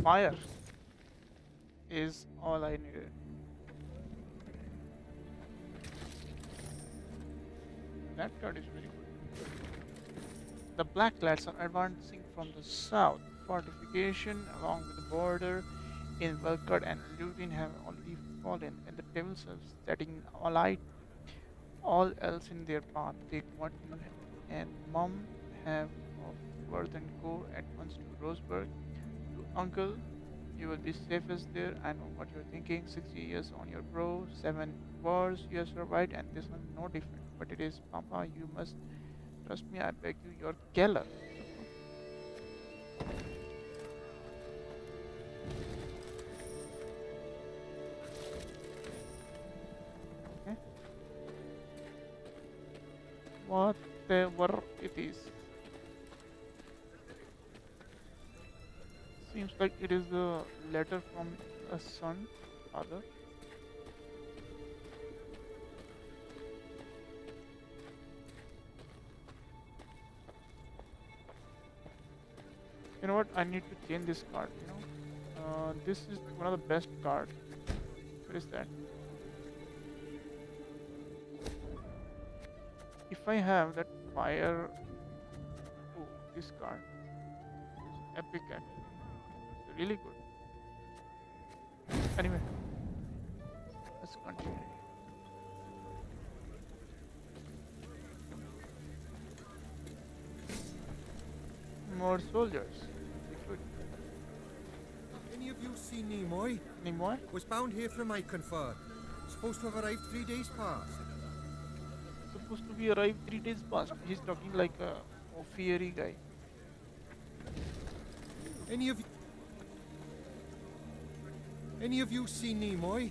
Fire is all I needed. That card is very good. The black lads are advancing from the south. Fortification along with the border in Velkard and Lutin have already fallen, and the devils are setting allied all else in their path. Take what you and Mum have of worth and go at once to Roseburg. To Uncle, you will be safest there. I know what you're thinking. 60 years on your bro, 7 wars you have survived, and this one no different. But it is, Papa, you must trust me, I beg you, you're Keller. Okay. Whatever it is. Seems like it is a letter from a son, father. You know what? I need to change this card. You know, this is one of the best cards. What is that? If I have that fire, oh, this card is epic actually. It's really good. Anyway, let's continue. more soldiers. Good. Any of you seen Nimoy? Nimoy? Was bound here from Icon for. Supposed to have arrived 3 days past. Supposed to be arrived 3 days past. He's talking like a fiery guy. Any of you seen Nimoy?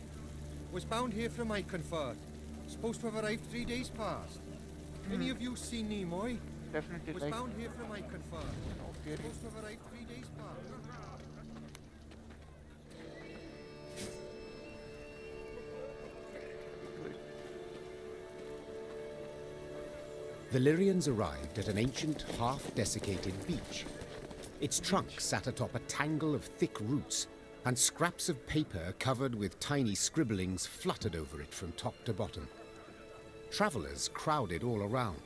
Was bound here from Icon for. Supposed to have arrived 3 days past. Any of you seen Nimoy? Definitely was like bound here from Icon for. fiery. Supposed to have arrived 3 days past. Valyrians arrived at an ancient, half-desiccated beach. Its trunk sat atop a tangle of thick roots, and scraps of paper covered with tiny scribblings fluttered over it from top to bottom. Travelers crowded all around.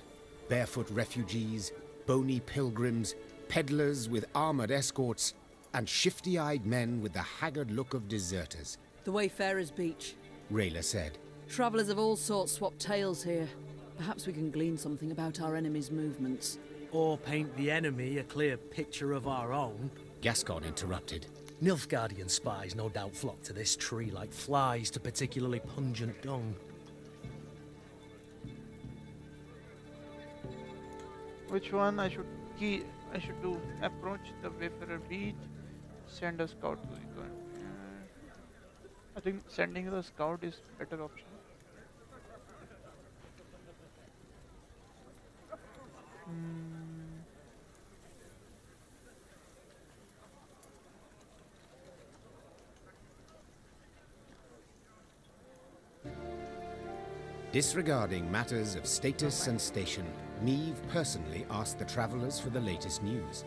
Barefoot refugees, bony pilgrims, peddlers with armored escorts, and shifty-eyed men with the haggard look of deserters. The Wayfarer's Beach. Rayla said. Travellers of all sorts swap tales here. Perhaps we can glean something about our enemy's movements. Or paint the enemy a clear picture of our own. Gascon interrupted. Nilfgaardian spies no doubt flock to this tree like flies to particularly pungent dung. Which one I should do? Approach the Wayfarer Beach, send a scout to the gun. I think sending the scout is better option. Disregarding matters of status and station, Neve personally asked the travelers for the latest news.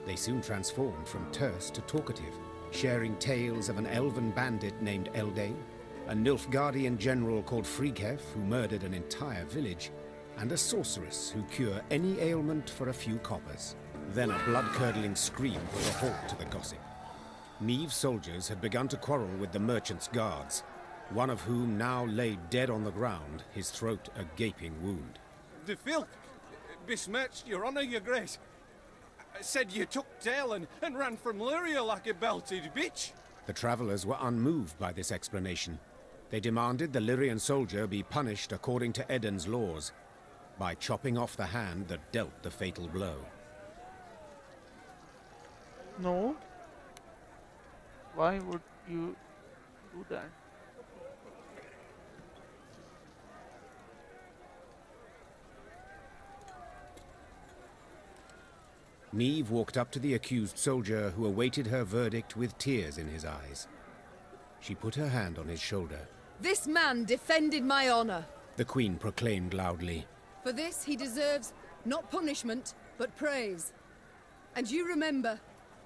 They soon transformed from terse to talkative, sharing tales of an elven bandit named Eldain, a Nilfgaardian general called Frighev who murdered an entire village, and a sorceress who cure any ailment for a few coppers. Then a blood-curdling scream put a halt to the gossip. Neve's soldiers had begun to quarrel with the merchant's guards, one of whom now lay dead on the ground, his throat a gaping wound. The filth besmirched your honour, your grace. Said you took tail and ran from Luria like a belted bitch. The travellers were unmoved by this explanation. They demanded the Lyrian soldier be punished according to Eden's laws, by chopping off the hand that dealt the fatal blow. No. Why would you do that? Neve walked up to the accused soldier who awaited her verdict with tears in his eyes. She put her hand on his shoulder. This man defended my honor. The Queen proclaimed loudly. For this he deserves not punishment, but praise. And you remember,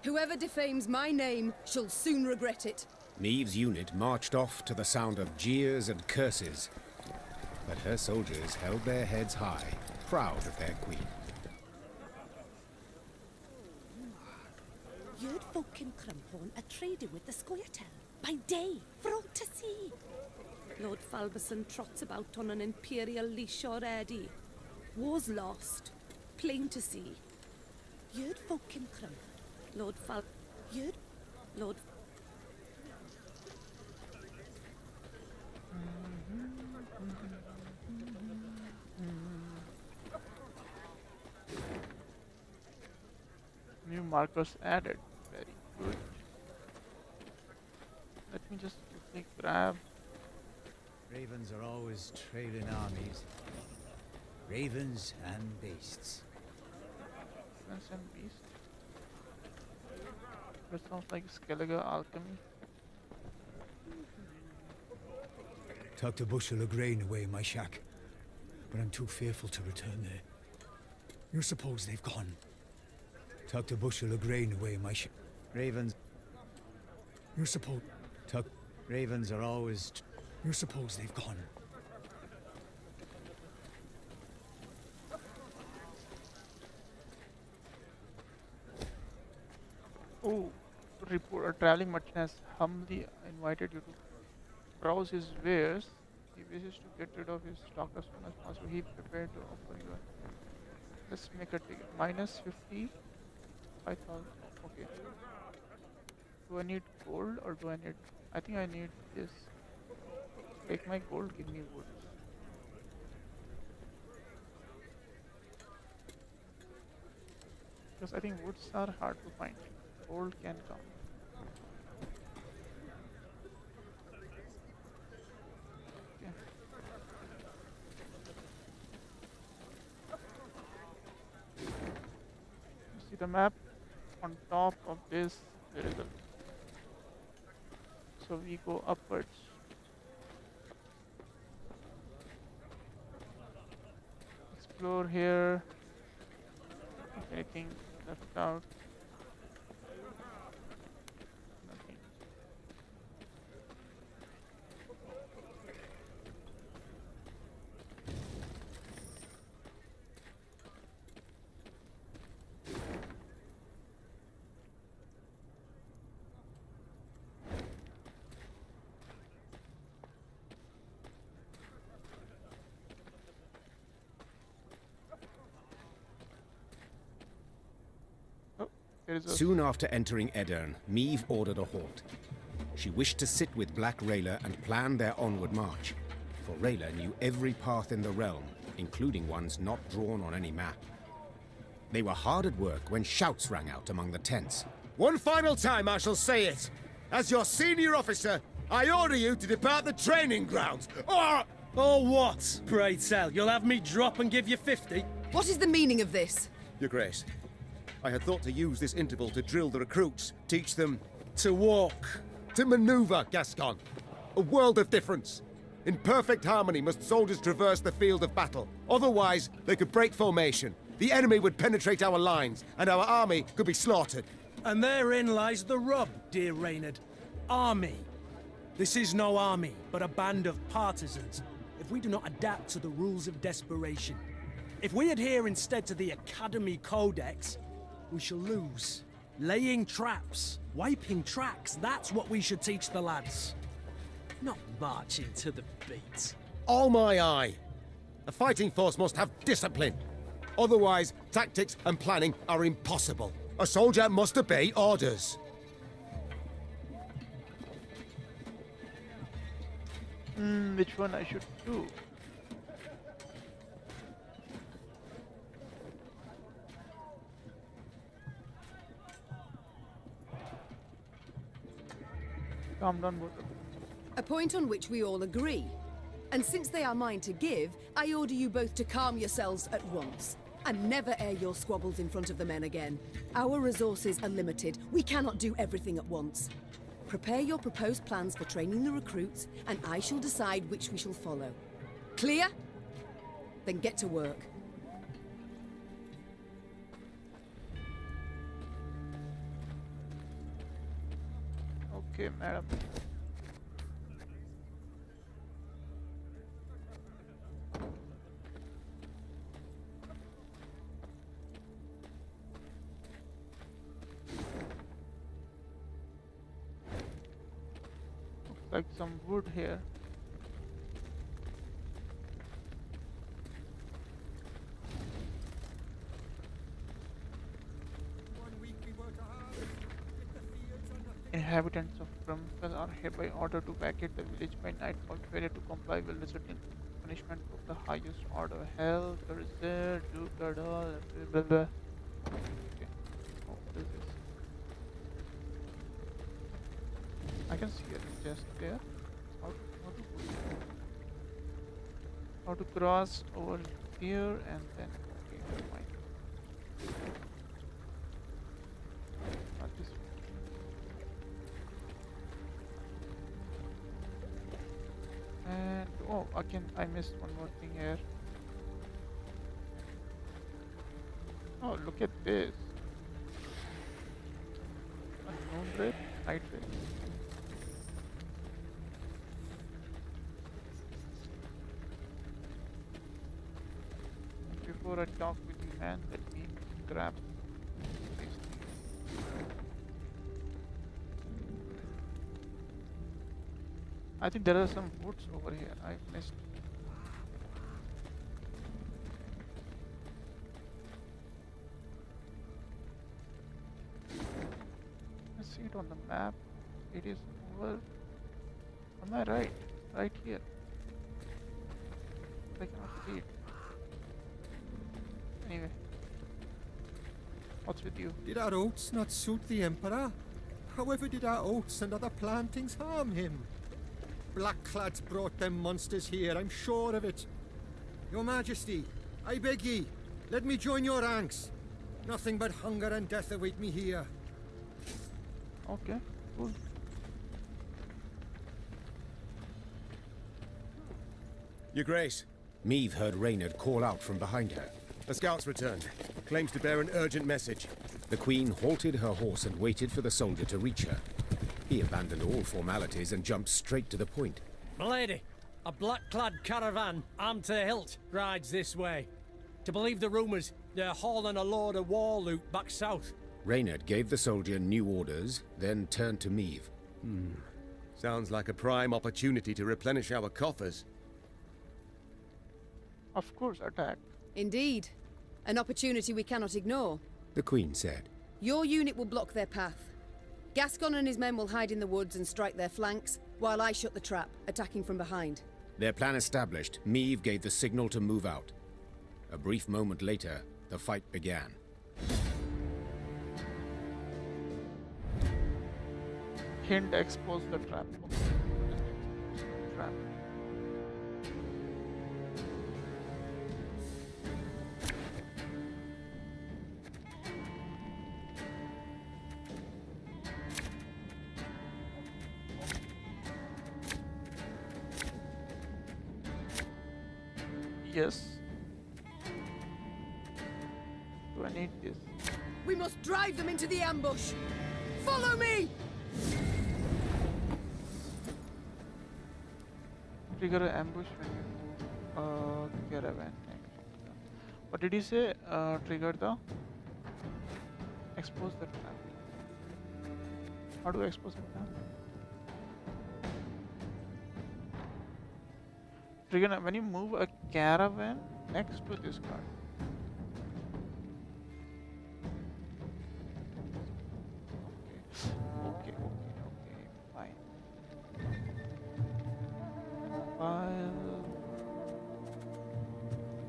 whoever defames my name shall soon regret it. Neve's unit marched off to the sound of jeers and curses, but her soldiers held their heads high, proud of their queen. You'd folk in Crumphorn are trading with the Scoia'tael by day, for all to see. Lord Falberson trots about on an imperial leash already. War's lost, plain to see. You'd folk in Crumphorn, Lord New markers added. Very good. Let me just quickly grab. Ravens are always trailing armies. Ravens and beasts. Ravens and beasts. That sounds like Skellige alchemy. Tucked a bushel of grain away in my shack, but I'm too fearful to return there. You suppose they've gone? Tucked a bushel of grain away in my shack. Ravens. You suppose? Ravens are always. You suppose they've gone? Oh, report a traveling merchant has humbly invited you to browse his wares. He wishes to get rid of his stock as soon as possible. He prepared to offer you a... Let's make a ticket. -50. 5,000. Okay. Do I need gold or do I need? I think I need this. Take my gold. Give me wood. Because I think woods are hard to find. Gold can come. Okay. You see the map? On top of this, there is a. So we go upwards. Explore here. Anything left out? Nothing. Soon after entering Edirne, Meve ordered a halt. She wished to sit with Black Rayla and plan their onward march, for Rayla knew every path in the realm, including ones not drawn on any map. They were hard at work when shouts rang out among the tents. One final time I shall say it. As your senior officer, I order you to depart the training grounds, or... Or what, pray tell? You'll have me drop and give you 50? What is the meaning of this? Your Grace, I had thought to use this interval to drill the recruits, teach them... To walk. To maneuver, Gascon. A world of difference. In perfect harmony must soldiers traverse the field of battle. Otherwise, they could break formation. The enemy would penetrate our lines, and our army could be slaughtered. And therein lies the rub, dear Reynard. Army. This is no army, but a band of partisans. If we do not adapt to the rules of desperation, if we adhere instead to the Academy Codex, we shall lose. Laying traps, wiping tracks, that's what we should teach the lads. Not marching to the beat. All my eye. A fighting force must have discipline. Otherwise, tactics and planning are impossible. A soldier must obey orders. Which one I should do? Calm down, both of them. A point on which we all agree. And since they are mine to give, I order you both to calm yourselves at once. And never air your squabbles in front of the men again. Our resources are limited. We cannot do everything at once. Prepare your proposed plans for training the recruits, and I shall decide which we shall follow. Clear? Then get to work. Okay, madam. Looks like some wood here. Inhabitants of Brumfell are hereby ordered to vacate the village by nightfall. Failure to comply will result in punishment of the highest order. Hell, there, do, blah, blah, blah, blah. Okay. Oh, what is this? I can see it just there. How to put it? How to cross over here and then. Okay, never mind. Not this one. And oh, again, I missed one more thing here. Oh, look at this. Unknown red, night red. Before I talk with you, man, let me grab this thing. I think there are some woods over here. I missed. see it on the map. It is over. Am I right? Right here. I cannot see it. Anyway. What's with you? Did our oaths not suit the Emperor? However did our oaths and other plantings harm him? Blackclads brought them monsters here, I'm sure of it. Your Majesty, I beg ye, let me join your ranks. Nothing but hunger and death await me here. Okay, cool. Your Grace. Meave heard Reynard call out from behind her. A scout's returned. Claims to bear an urgent message. The Queen halted her horse and waited for the soldier to reach her. He abandoned all formalities and jumped straight to the point. Milady, a black-clad caravan, armed to the hilt, rides this way. To believe the rumours, they're hauling a load of war loot back south. Reynard gave the soldier new orders, then turned to Meave. Sounds like a prime opportunity to replenish our coffers. Of course, attack. Indeed. An opportunity we cannot ignore. The Queen said. Your unit will block their path. Gascon and his men will hide in the woods and strike their flanks, while I shut the trap, attacking from behind. Their plan established, Meave gave the signal to move out. A brief moment later, the fight began. Hint, expose the trap. Trap. Yes. Do I need this? We must drive them into the ambush! Follow me! Trigger an ambush when you caravan. What did he say? Trigger the expose the trap. How do I expose the trap? Trigger when you move a caravan next to this card. Okay, fine.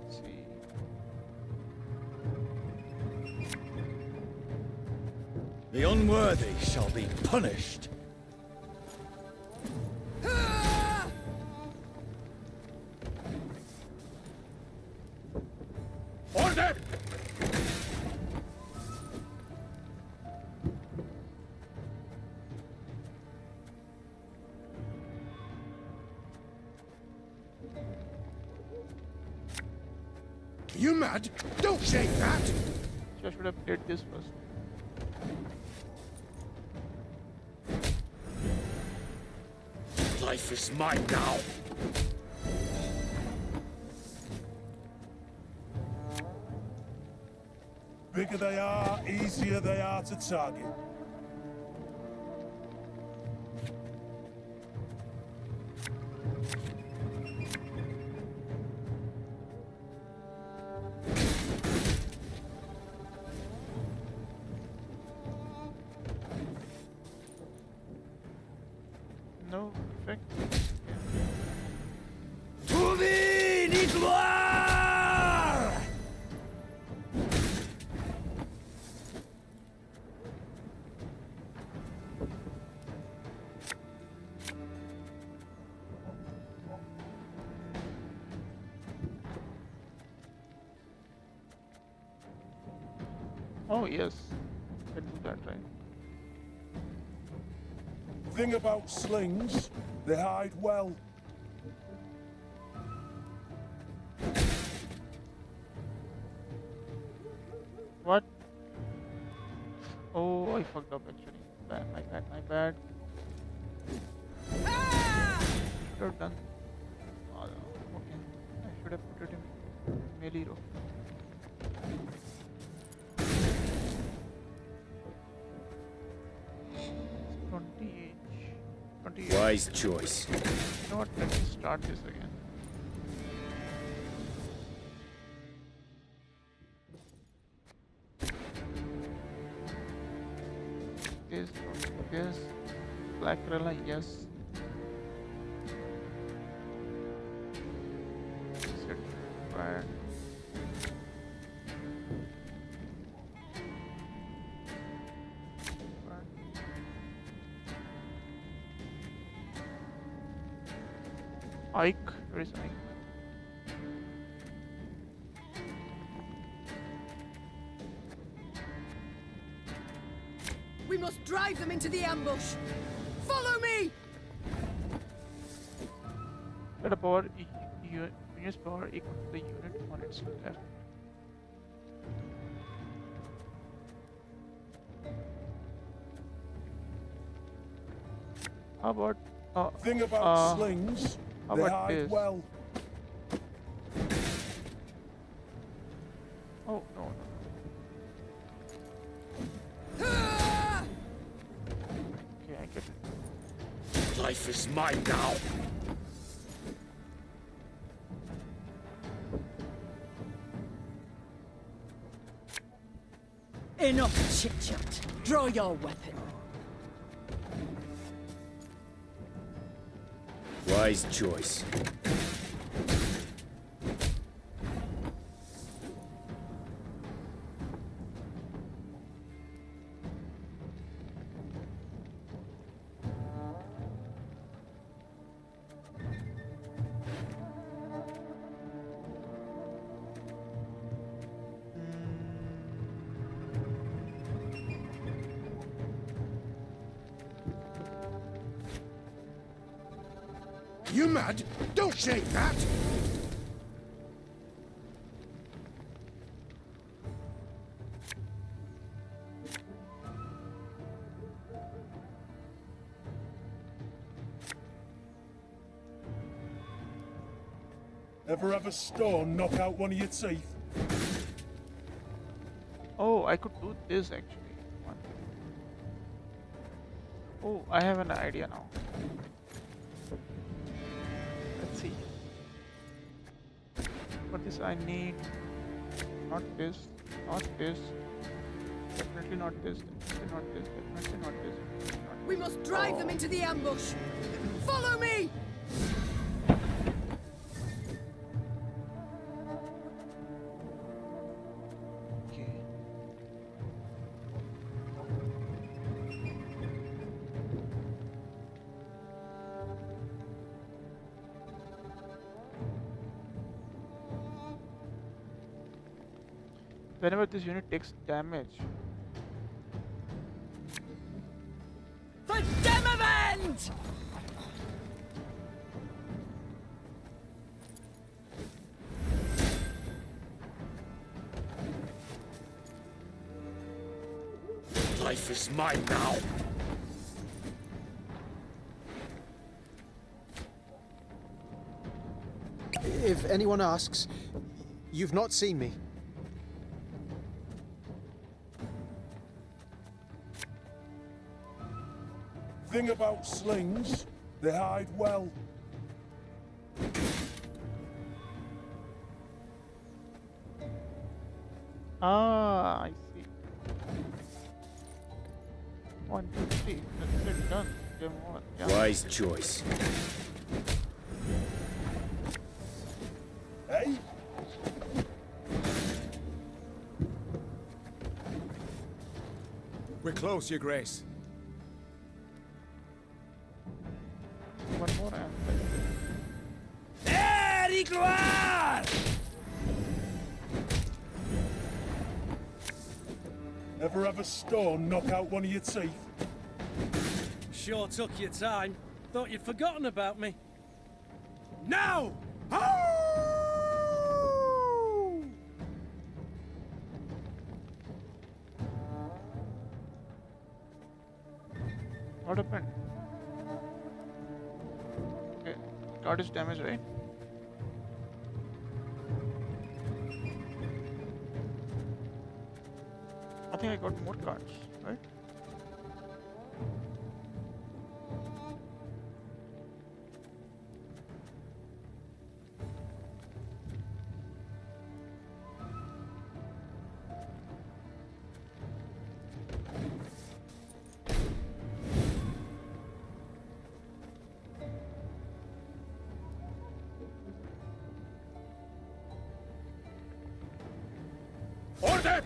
Let's see. The unworthy shall be punished. Order! You mad? Don't shake that! I should have played this first. Life is mine now. Bigger they are, easier they are to target. No effect. Oh yes, can do that, right? Thing about slings, they hide well. What? Oh, I fucked up actually. My bad. Should have done. Oh, no. Okay, I should have put it in melee row. Wise choice. You know what? Let me start this again. This this. Black Rella, yes. Set fire. Ike, where is Ike? We must drive them into the ambush. Follow me! Let a power unit's power equal to the unit on its left. How about Thing about slings, how they about hide this? well. Oh no. Okay, I get it. Life is mine now. Enough chit-chat. Draw your weapon. Wise choice. You mad? Don't shake that! Ever have a stone knock out one of your teeth? Oh, I could do this actually. Oh, I have an idea now. Let's see. For this I need not this, not this, definitely not this, definitely not this, definitely not this. We must drive them into the ambush. Follow me! Whenever this unit takes damage. For Demavend! Life is mine now. If anyone asks, you've not seen me. Thing about slings, they hide well. Ah, I see. 1, 2, 3. That's it, done. Game over. Yeah. Wise choice. Hey? We're close, Your Grace. One more and Ever have a stone knock out one of your teeth? Sure took your time. Thought you'd forgotten about me. Now! what happened? Okay, card is damaged, right? I think I got more cards, right? Order!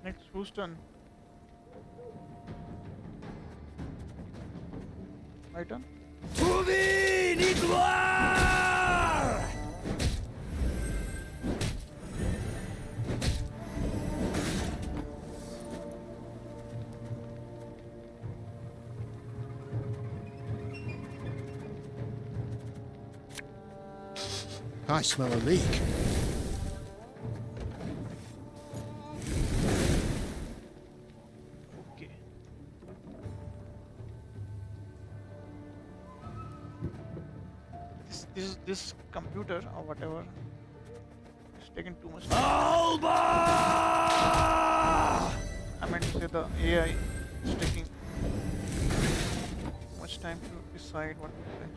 Next, who's turn? My turn? I smell a leak. Okay. This computer or whatever is taking too much time. I meant to say the AI is taking too much time to decide what to say.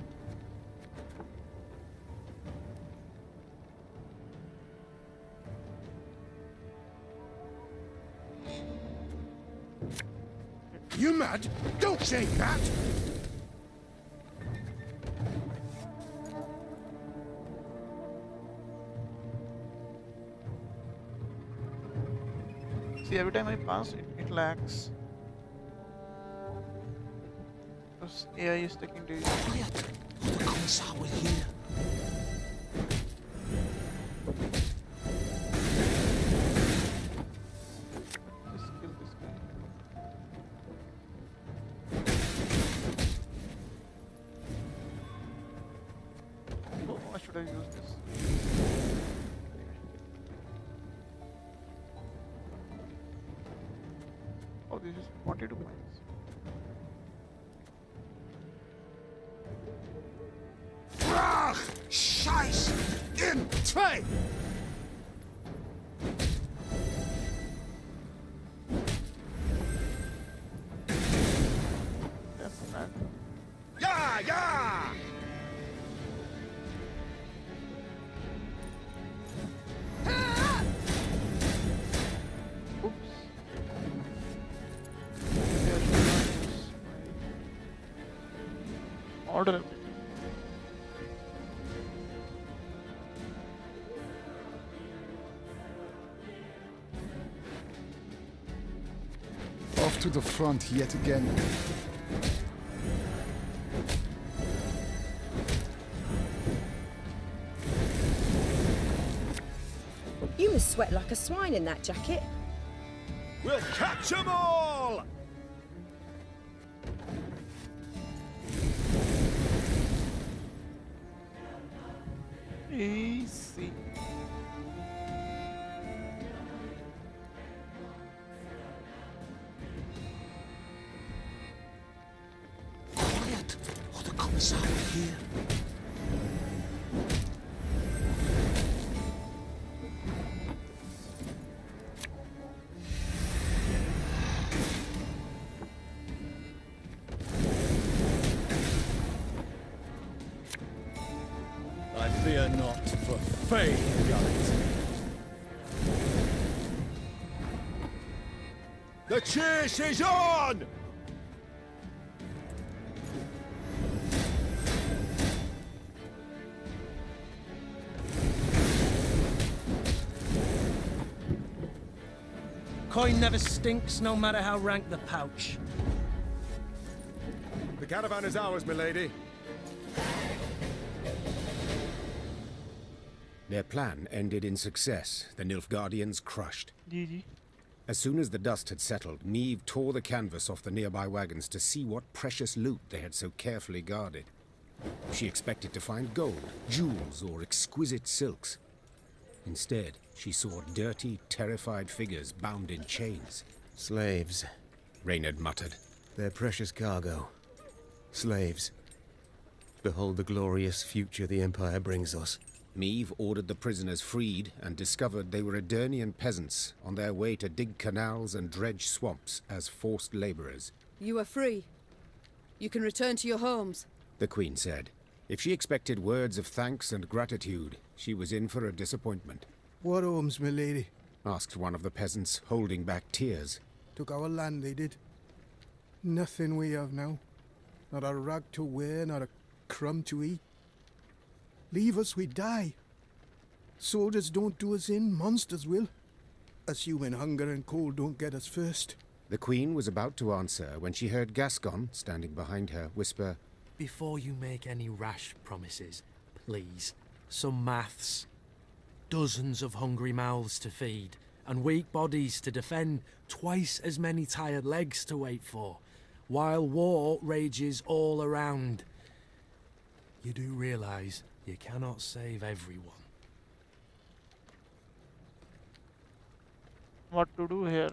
You mad? Don't say that! See, every time I pass, it lags. Because AI is taking days. Quiet! The commissar will hear. Just kill this guy. Oh, why should I use this? Oh, this is 42 points. Brach! Scheiß! In zwei! That's bad. Ja, ja! Oops. Maybe I should not use my order. Off to the front yet again. You must sweat like a swine in that jacket. We'll catch 'em all! Easy. Quiet! Or the commissar will hear. I fear not, for fame guides me. The chase is on! Coin never stinks, no matter how rank the pouch. The caravan is ours, milady. Their plan ended in success, the Nilfgaardians crushed. GG. As soon as the dust had settled, Neve tore the canvas off the nearby wagons to see what precious loot they had so carefully guarded. She expected to find gold, jewels, or exquisite silks. Instead, she saw dirty, terrified figures bound in chains. Slaves. Reynard muttered. Their precious cargo. Slaves. Behold the glorious future the Empire brings us. Meave ordered the prisoners freed and discovered they were Edirnian peasants on their way to dig canals and dredge swamps as forced laborers. You are free. You can return to your homes. The Queen said. If she expected words of thanks and gratitude, she was in for a disappointment. What homes, my lady? Asked one of the peasants, holding back tears. Took our land, they did. Nothing we have now. Not a rag to wear, not a crumb to eat. Leave us, we die. Soldiers don't do us in, monsters will. Assuming hunger and cold don't get us first. The Queen was about to answer when she heard Gascon, standing behind her, whisper, Before you make any rash promises, please, some maths. Dozens of hungry mouths to feed, and weak bodies to defend, twice as many tired legs to wait for, while war rages all around. You do realise you cannot save everyone. What to do here?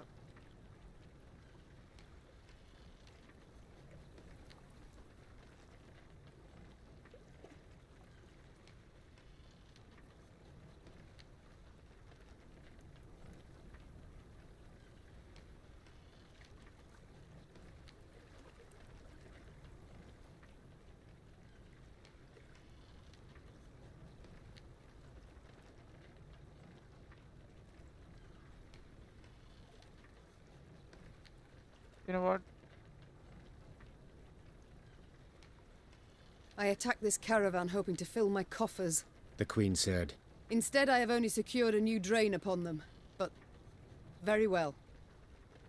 You know what? I attacked this caravan hoping to fill my coffers. the Queen said. Instead, I have only secured a new drain upon them. But very well.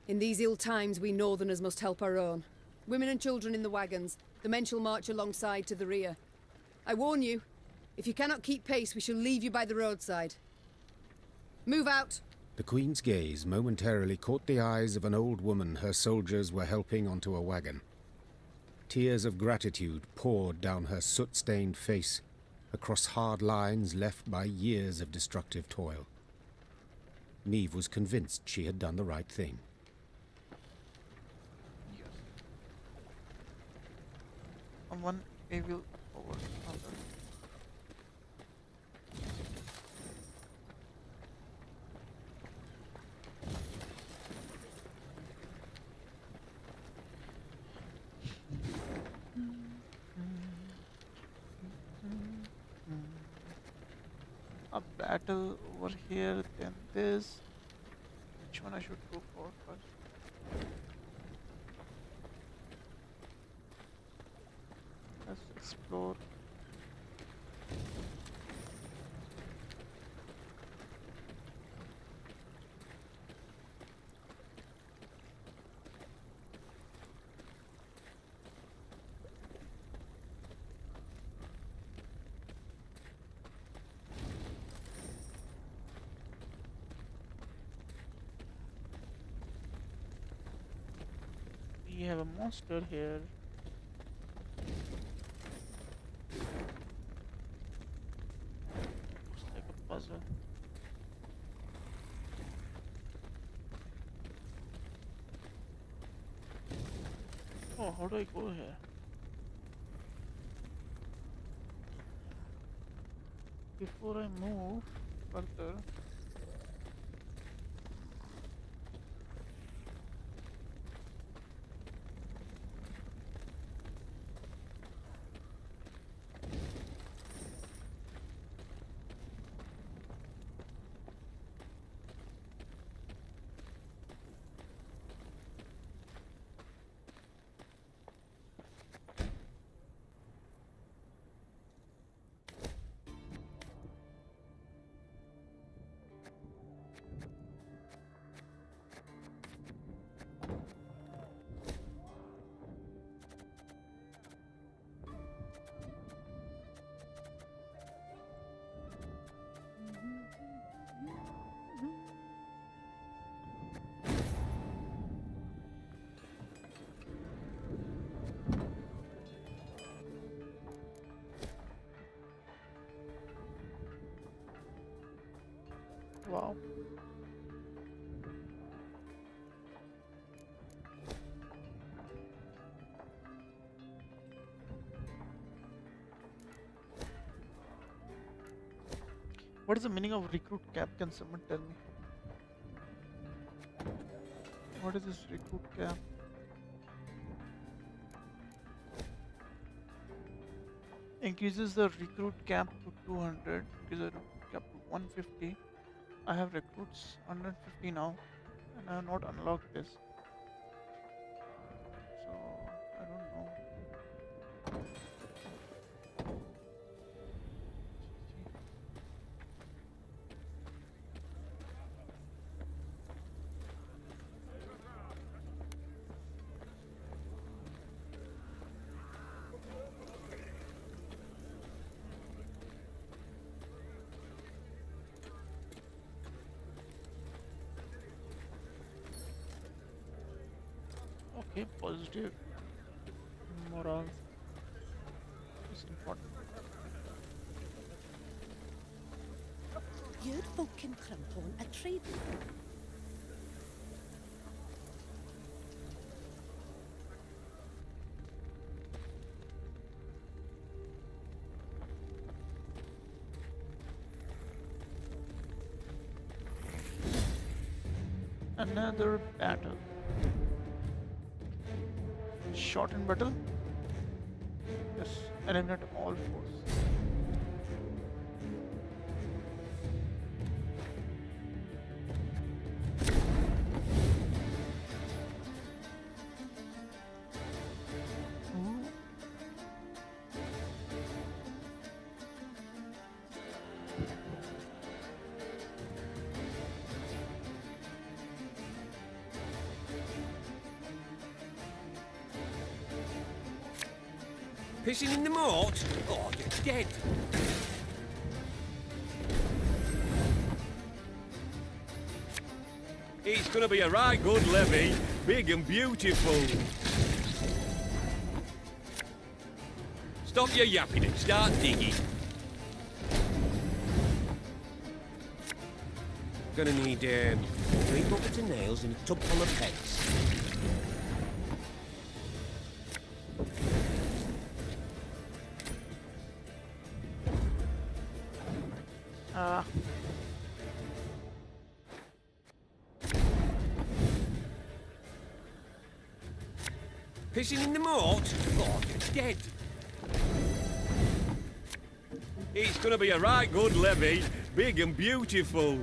In these ill times, we Northerners must help our own. Women and children in the wagons. The men shall march alongside to the rear. I warn you, if you cannot keep pace, we shall leave you by the roadside. Move out! The Queen's gaze momentarily caught the eyes of an old woman her soldiers were helping onto a wagon. Tears of gratitude poured down her soot-stained face, across hard lines left by years of destructive toil. Meave was convinced she had done the right thing. One evil over another. A battle over here, then this. Which one I should go for first? Let's explore. We have a monster here. Looks like a puzzle. Oh, how do I go here? Before I move further. Wow. What is the meaning of recruit cap? Can someone tell me? What is this recruit cap? Increases the recruit cap to 200. Increases the recruit cap to 150. I have recruits 150 now, and I have not unlocked this. So I don't know. Okay, positive morale is important. You're fucking crampon a trade. Another battle. Shortened battle? Yes, eliminate all force. Pissing in the moat? Oh, you're dead. It's gonna be a right good levy, big and beautiful. Stop your yapping and start digging. Gonna need 3 buckets of nails and a tub full of pegs. Pissing in the moat? Oh, you're dead. It's gonna be a right good levy, big and beautiful.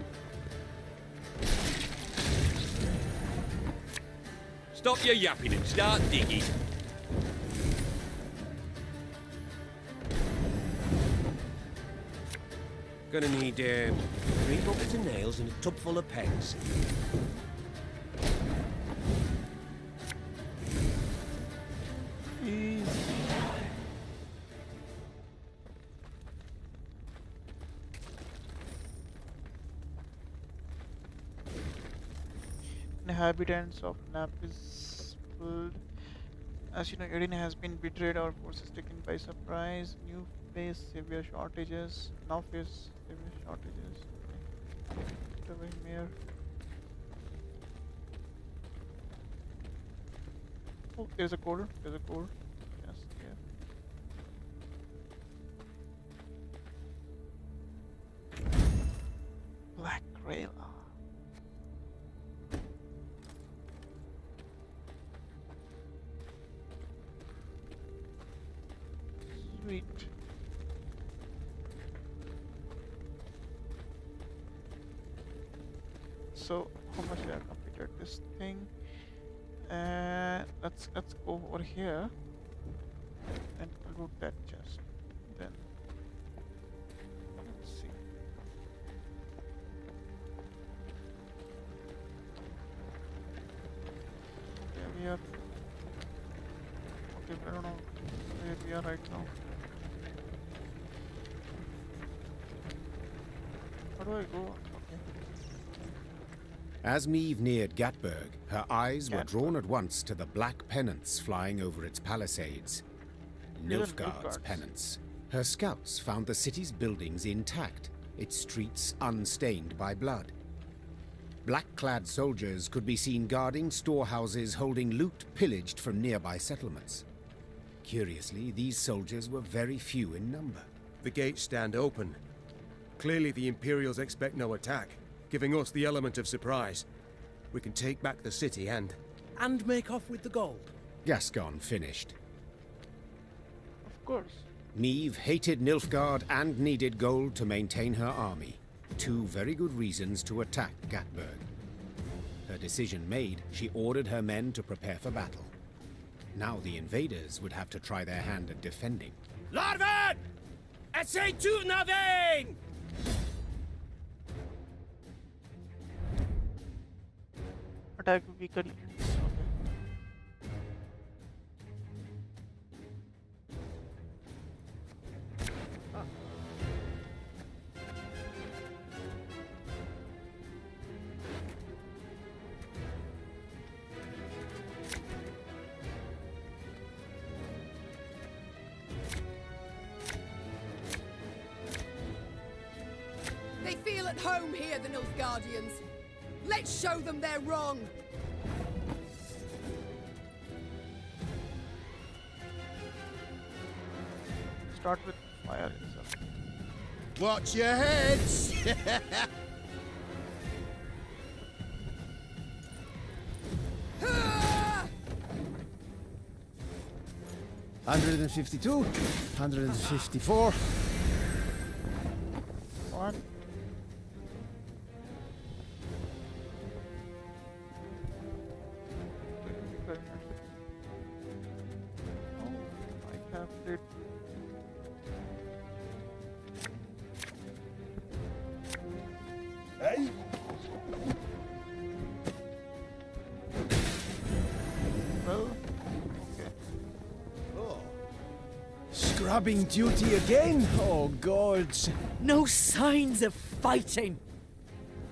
Stop your yapping and start digging. Gonna need 3 buckets of nails and a tub full of pegs. Inhabitants of Naples. As you know, Eden has been betrayed. Our forces taken by surprise. New face severe shortages. Now face severe shortages. Okay. Mayor. Oh, there's a core. There's a core. Yes, yeah. Black rail. Sweet. So how much I have completed this thing? Let's go over here and loot that chest. Then let's see. Okay, we are. Okay, I don't know where we are right now. How do I go? Okay. As Meve neared Gatberg, her eyes were drawn at once to the black pennants flying over its palisades. Nilfgaard's pennants. Her scouts found the city's buildings intact, its streets unstained by blood. Black-clad soldiers could be seen guarding storehouses holding loot pillaged from nearby settlements. Curiously, these soldiers were very few in number. The gates stand open. Clearly the Imperials expect no attack, giving us the element of surprise. We can take back the city and make off with the gold. Gascon finished. Of course. Neve hated Nilfgaard and needed gold to maintain her army. Two very good reasons to attack Gatburg. Her decision made, she ordered her men to prepare for battle. Now the invaders would have to try their hand at defending. Larven! Essay to nothing! Attack weaker units. They feel at home here, the Nilfgaardians. Let's show them they're wrong. Start with fire itself. Watch your heads! 152, 154. What? I have it. Hey? Well, okay. Scrubbing duty again? Oh, gods. No signs of fighting.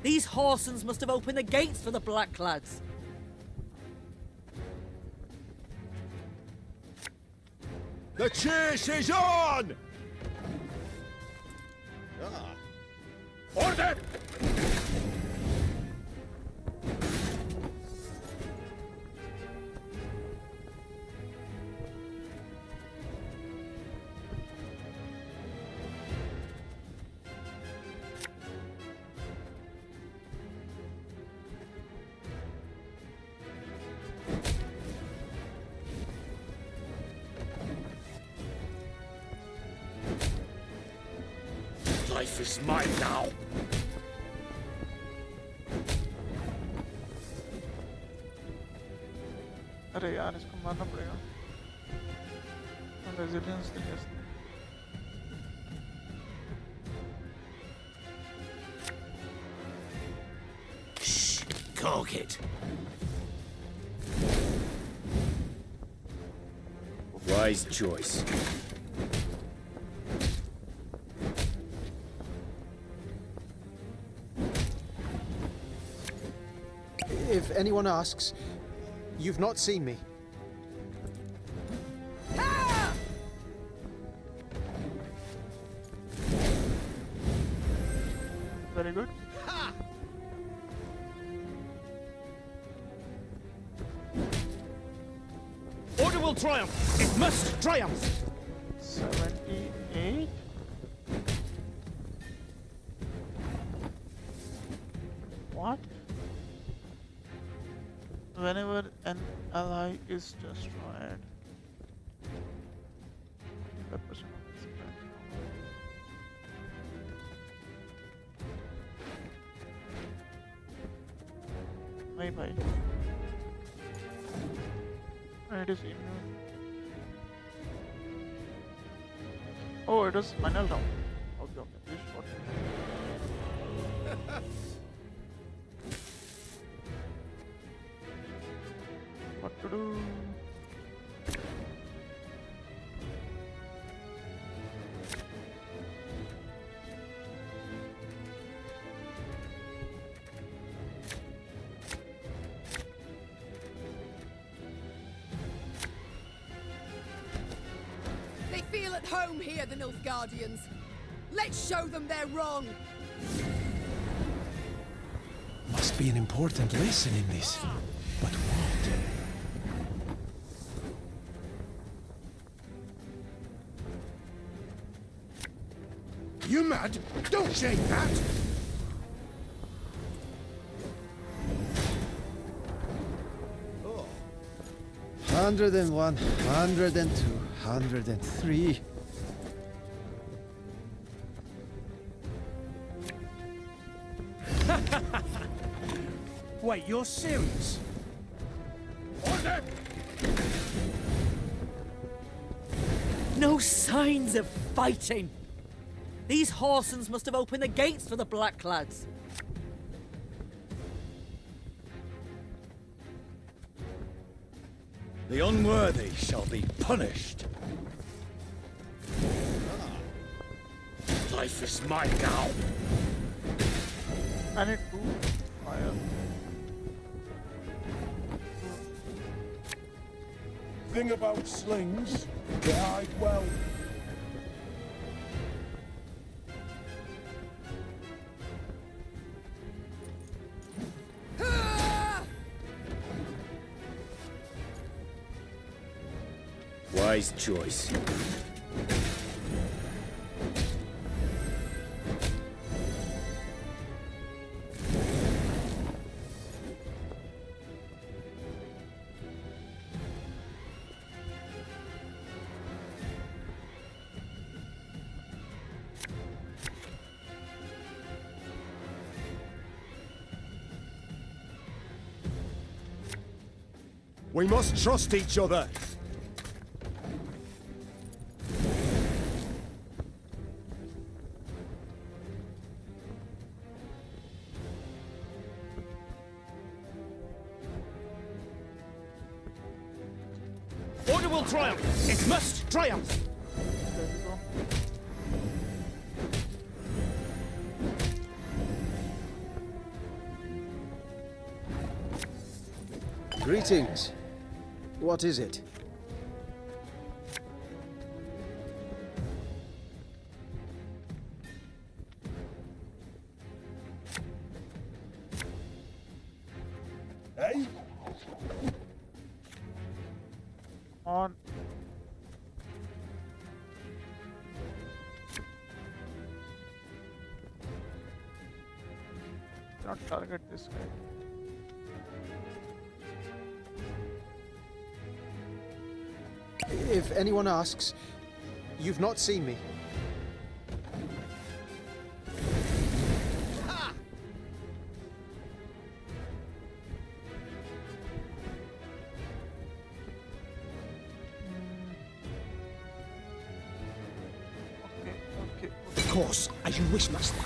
These Horsens must have opened the gates for the black lads. The chase is on! Order! Life is mine now. अरे यार इसको मारना पड़ेगा resilience Shh, cock it. Wise choice. If anyone asks, you've not seen me. Very good. Order will triumph. It must triumph. 78. What? Whenever an ally is destroyed, 25% of its strength. Bye. It is immune. Oh, it is final round. Okay. This shot. What to do? They feel at home here, the Nilfgaardians. Let's show them they're wrong. Must be an important lesson in this. But what? You mad? Don't shake that! Oh. 101, 102, 103. Wait, you're serious? Order! No signs of fighting. These Horsons must have opened the gates for the black lads. The unworthy shall be punished. Life is mine now. I need to fire. Thing about slings, they hide well. Wise choice. We must trust each other. Order will triumph! It must triumph! Greetings. What is it? Hey? On. Not target this guy. If anyone asks, you've not seen me. Okay. Of course, as you wish, master.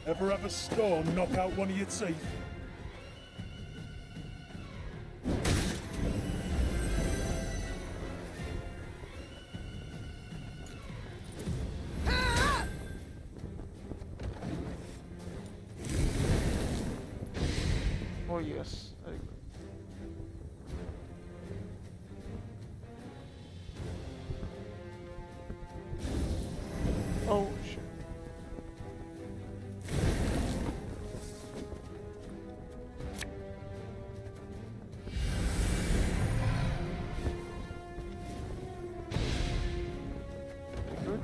Ever have a stone knock out one of your teeth? Oh yes, very good. Oh shit. Very good.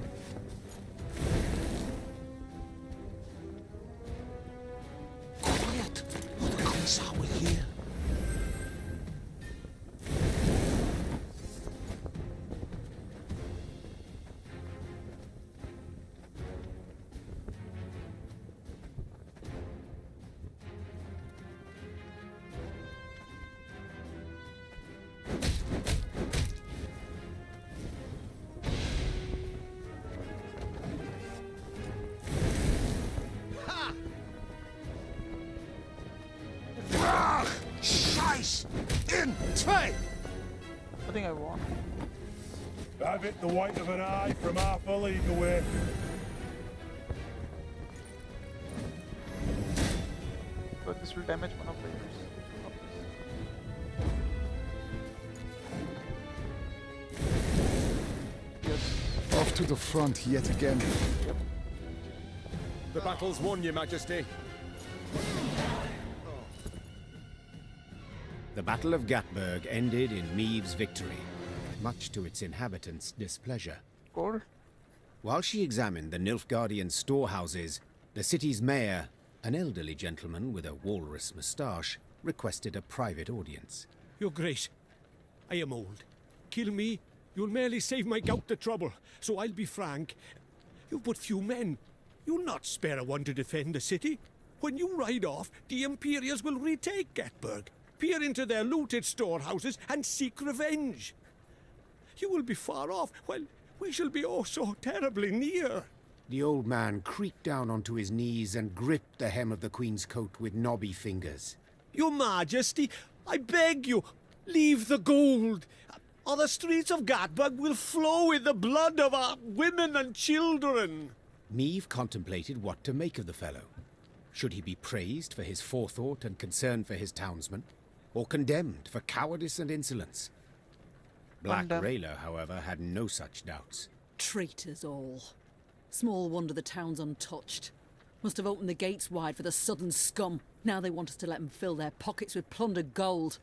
Quiet, or the Commissar will hear. Scheiß! In zwei! I think I won. I've hit the white of an eye from half a league away. But this will damage one of the players. Yes. Off to the front yet again. Yep. The battle's won, Your Majesty. The The Battle of Gatberg ended in Meave's victory, much to its inhabitants' displeasure. Cool. While she examined the Nilfgaardian storehouses, the city's mayor, an elderly gentleman with a walrus moustache, requested a private audience. Your Grace, I am old. Kill me, you'll merely save my gout the trouble, so I'll be frank. You've but few men. You'll not spare a one to defend the city. When you ride off, the Imperials will retake Gatberg, peer into their looted storehouses, and seek revenge. You will be far off, while we shall be oh so terribly near. The old man creaked down onto his knees and gripped the hem of the Queen's coat with knobby fingers. Your Majesty, I beg you, leave the gold, or the streets of Gatberg will flow with the blood of our women and children. Meave contemplated what to make of the fellow. Should he be praised for his forethought and concern for his townsmen, or condemned for cowardice and insolence? Black Rayla, however, had no such doubts. Traitors all. Small wonder the town's untouched. Must have opened the gates wide for the southern scum. Now they want us to let them fill their pockets with plundered gold.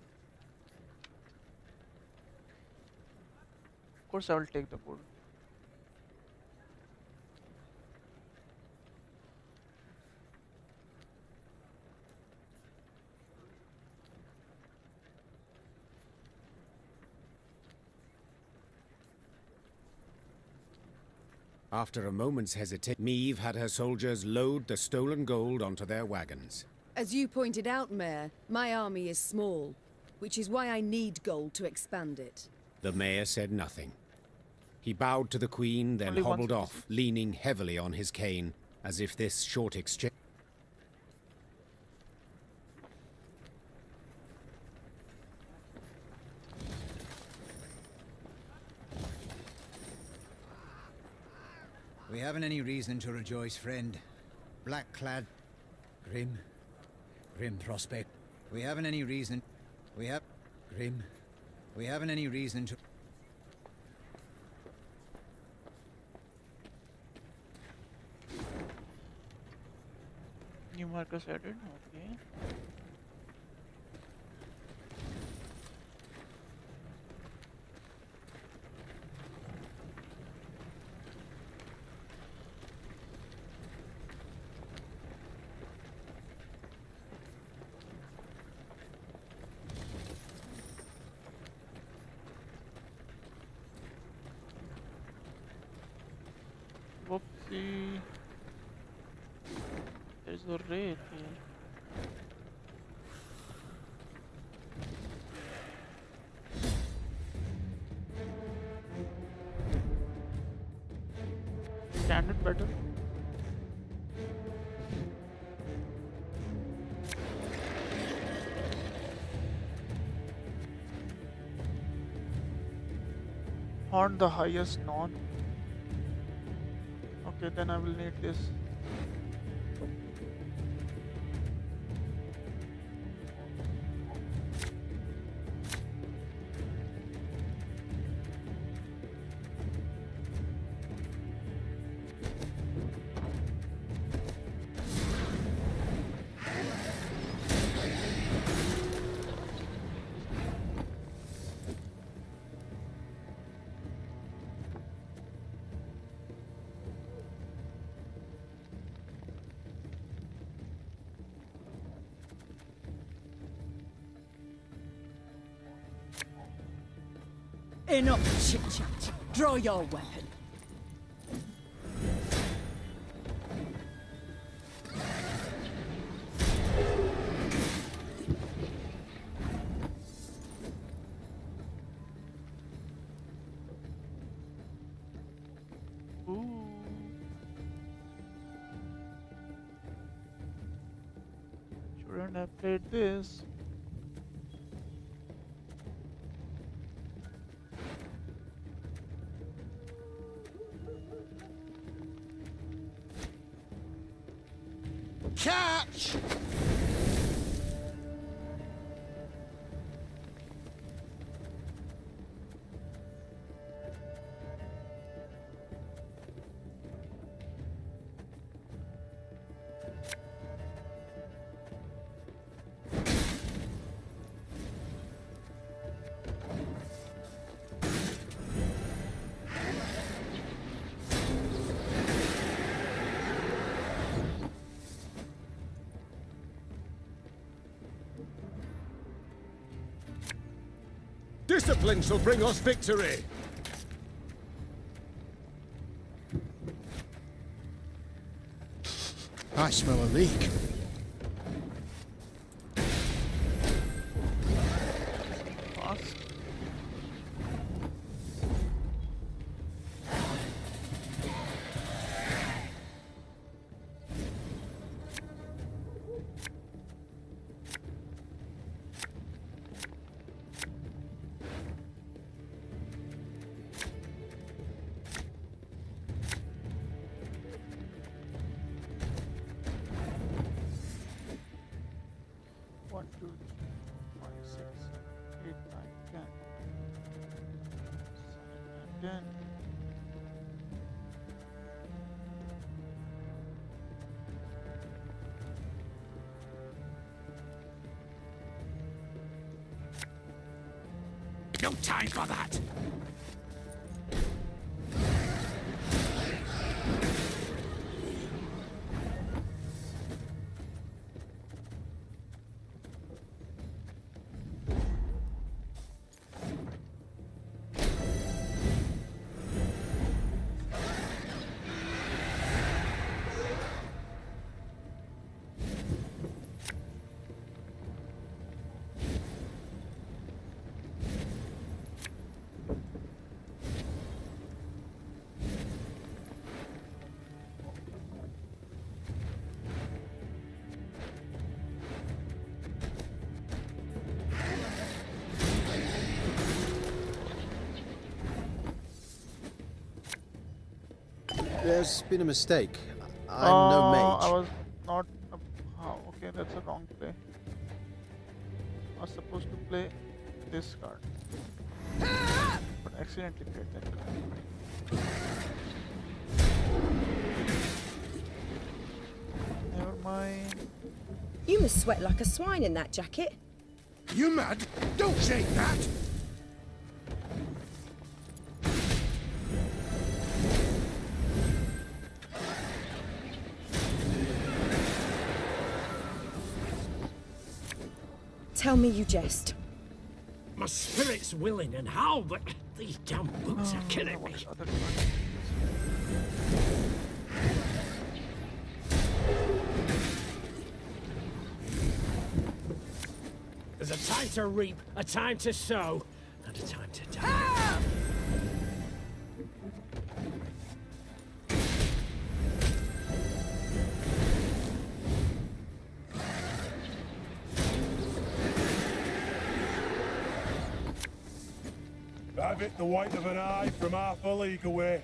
Of course I will take the gold. After a moment's hesitation, Meave had her soldiers load the stolen gold onto their wagons. As you pointed out, Mayor, my army is small, which is why I need gold to expand it. The mayor said nothing. He bowed to the Queen, then hobbled off, leaning heavily on his cane, as if this short exchange... We haven't any reason to rejoice, friend. Black-clad... Grim prospect. We haven't any reason... We haven't any reason to... New markers added, okay. Whoopsie. There's a raid here. Standard battle. On the highest non. Okay, then I will need this. Enough chit-chat. Draw your weapon. Ooh. Shouldn't have played this. Catch! Discipline shall bring us victory! I smell a leak. Fast. One, two, three, four, five, six, 8, 9, 10. 7 and 10. No time for that! There's been a mistake. I'm no mage. I was not. Oh, okay, that's a wrong play. I was supposed to play this card, but accidentally played that card. Never mind. You must sweat like a swine in that jacket. You mad? Don't say that! Tell me you jest. My spirit's willing and how, but these damn boots are killing me. There's a time to reap, a time to sow, and a time to die. Have it the white of an eye from half a league away.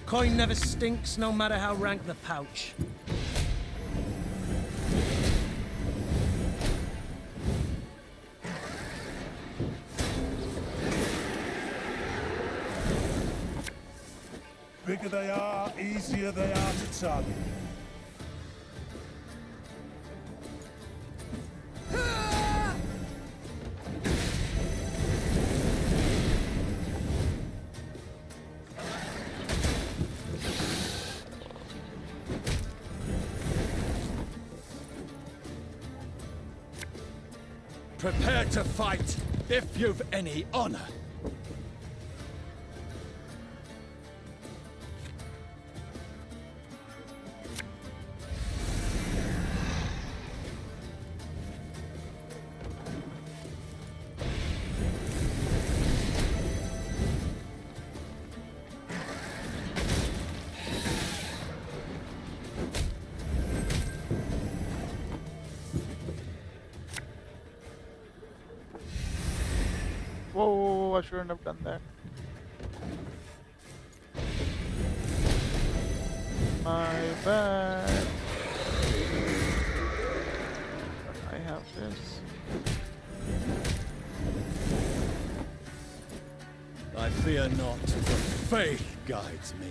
Coin never stinks, no matter how rank the pouch. Bigger they are, easier they are to target. Prepare to fight, if you've any honor. Whoa, I shouldn't have done that. My bad. I have this. I fear not, for faith guides me.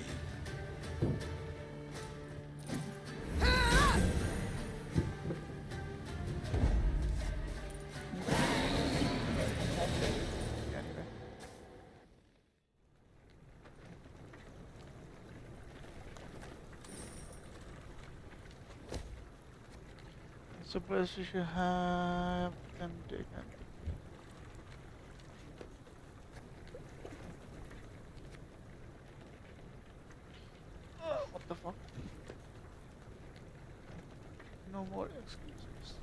Suppose we should have them taken. What the fuck? No more excuses.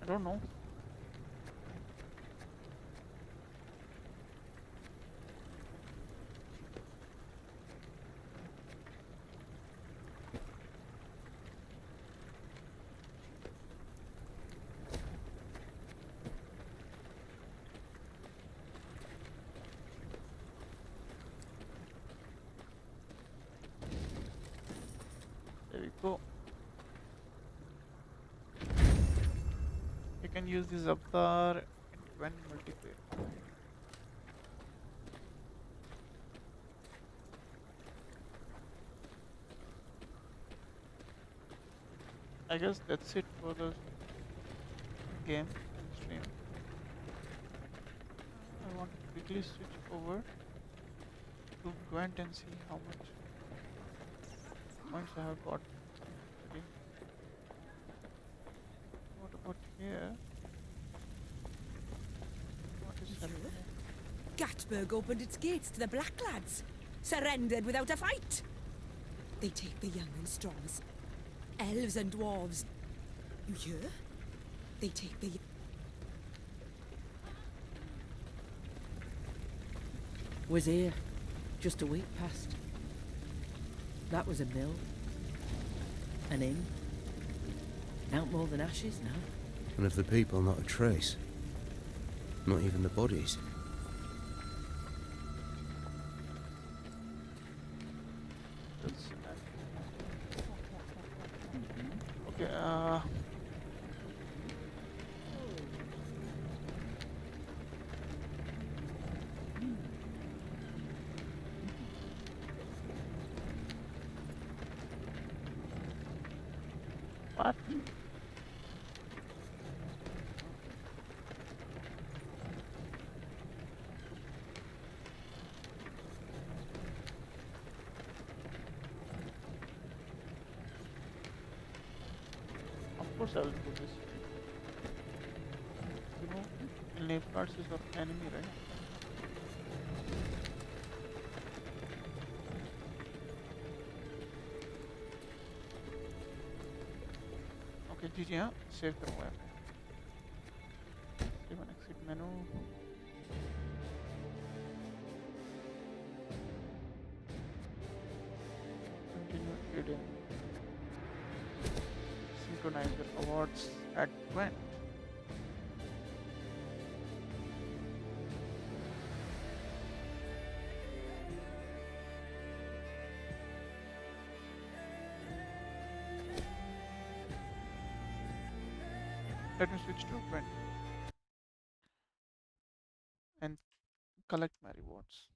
I don't know. There we go. You can use this avatar when multiplayer. I guess that's it for the game and stream. I want to quickly switch over to Gwent and see how much points I have got today. What about here? What is happening? Gatburg opened its gates to the Black Lads. Surrendered without a fight. They take the young and strong. Elves and dwarves. You hear? They take the... Was here just a week past. That was a mill. An inn. Out more than ashes now. And of the people, not a trace. Not even the bodies. Okay, what? Of course I will do this. You know, name cards is of enemy, right? Okay, GG, huh? Save the web. Save and exit menu. Continue reading. Synchronize your awards at Gwent. Let me switch to Gwent and collect my rewards.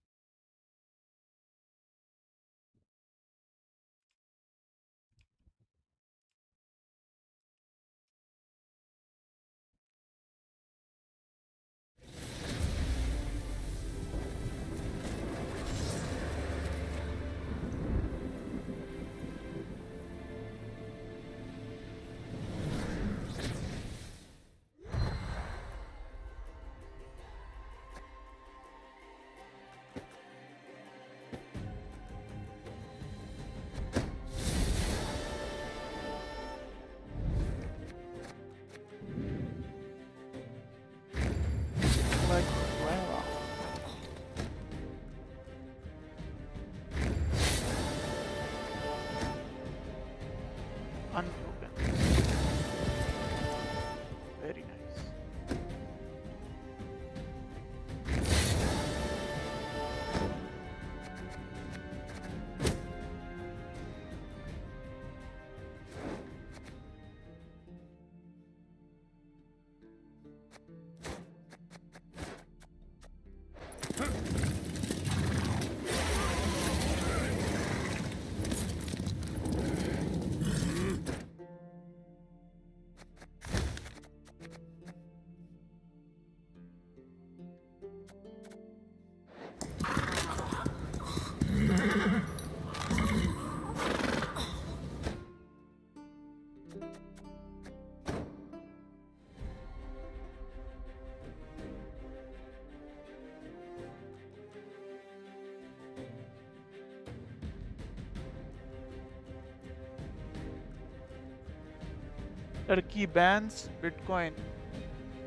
Turkey bans Bitcoin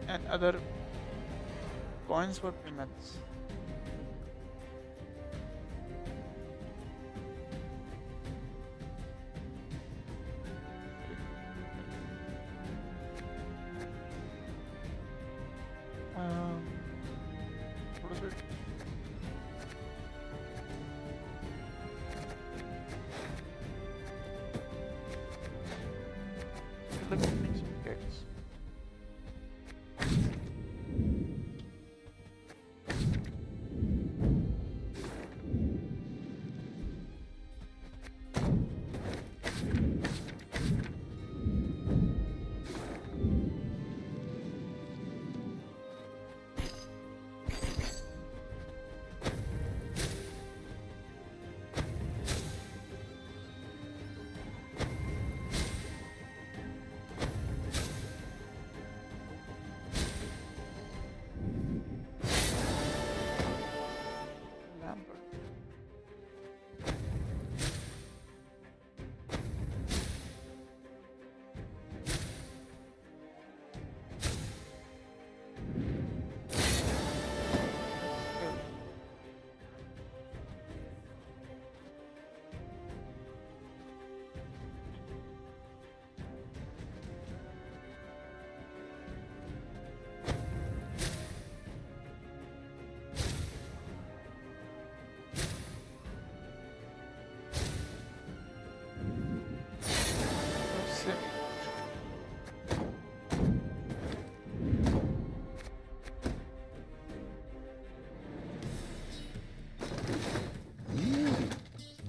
and other coins for payments. What is it? Eliminating some gates.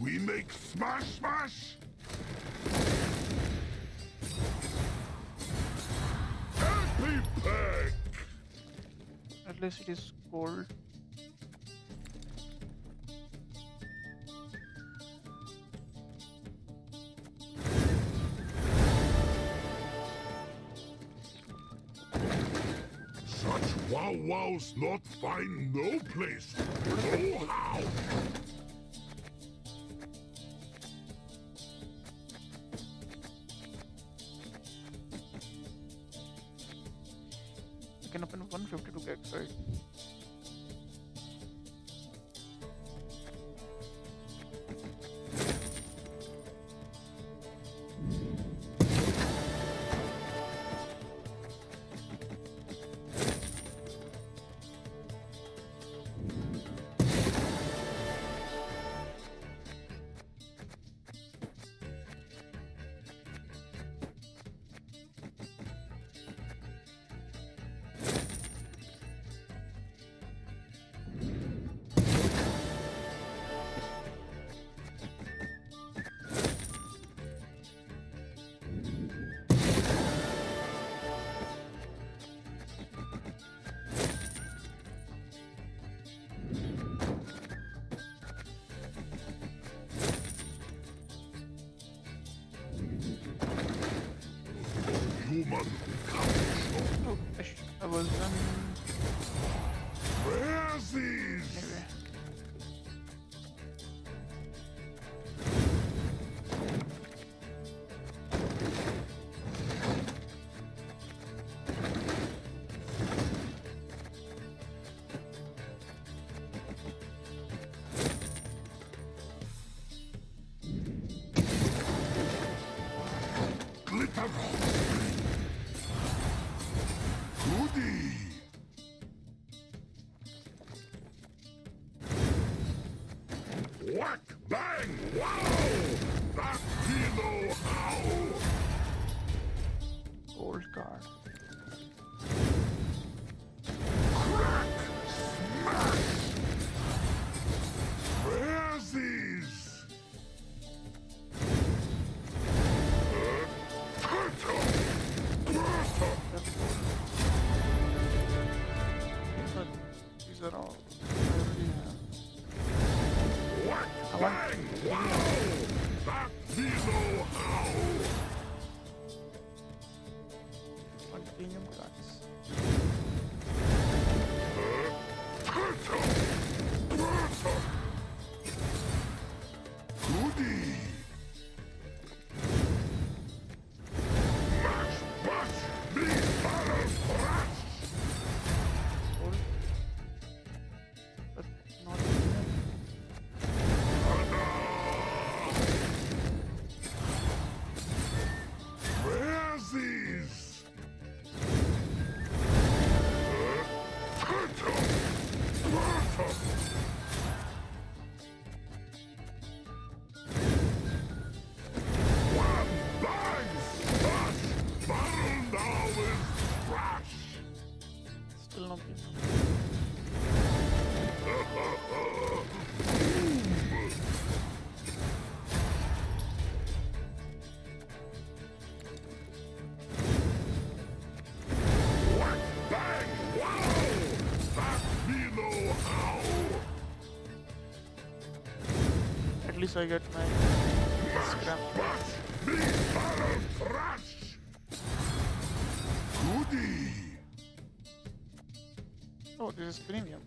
We make smash smash. Happy peck. At least it is cold. Such wow-wows not find no place, no how. You can open 152 gates, right? Human Oh, I was Where's these? Anyway. Glitter. Goody. Whack, bang, wow! That we know how! Gold card. Crack! Smash! Where's these? Turtle! Burter! But these are all I already have. Whack! That we know how! On premium guns. Goody! Mash, bash, me, barrel, crash! But not Where's these? One bang! Smash! Barrel now is trash! still no premium. Whack, bang, wow! That we know how! At least I get my scrap. Smash! Me, barrel, crash! Goody! Oh, this is premium.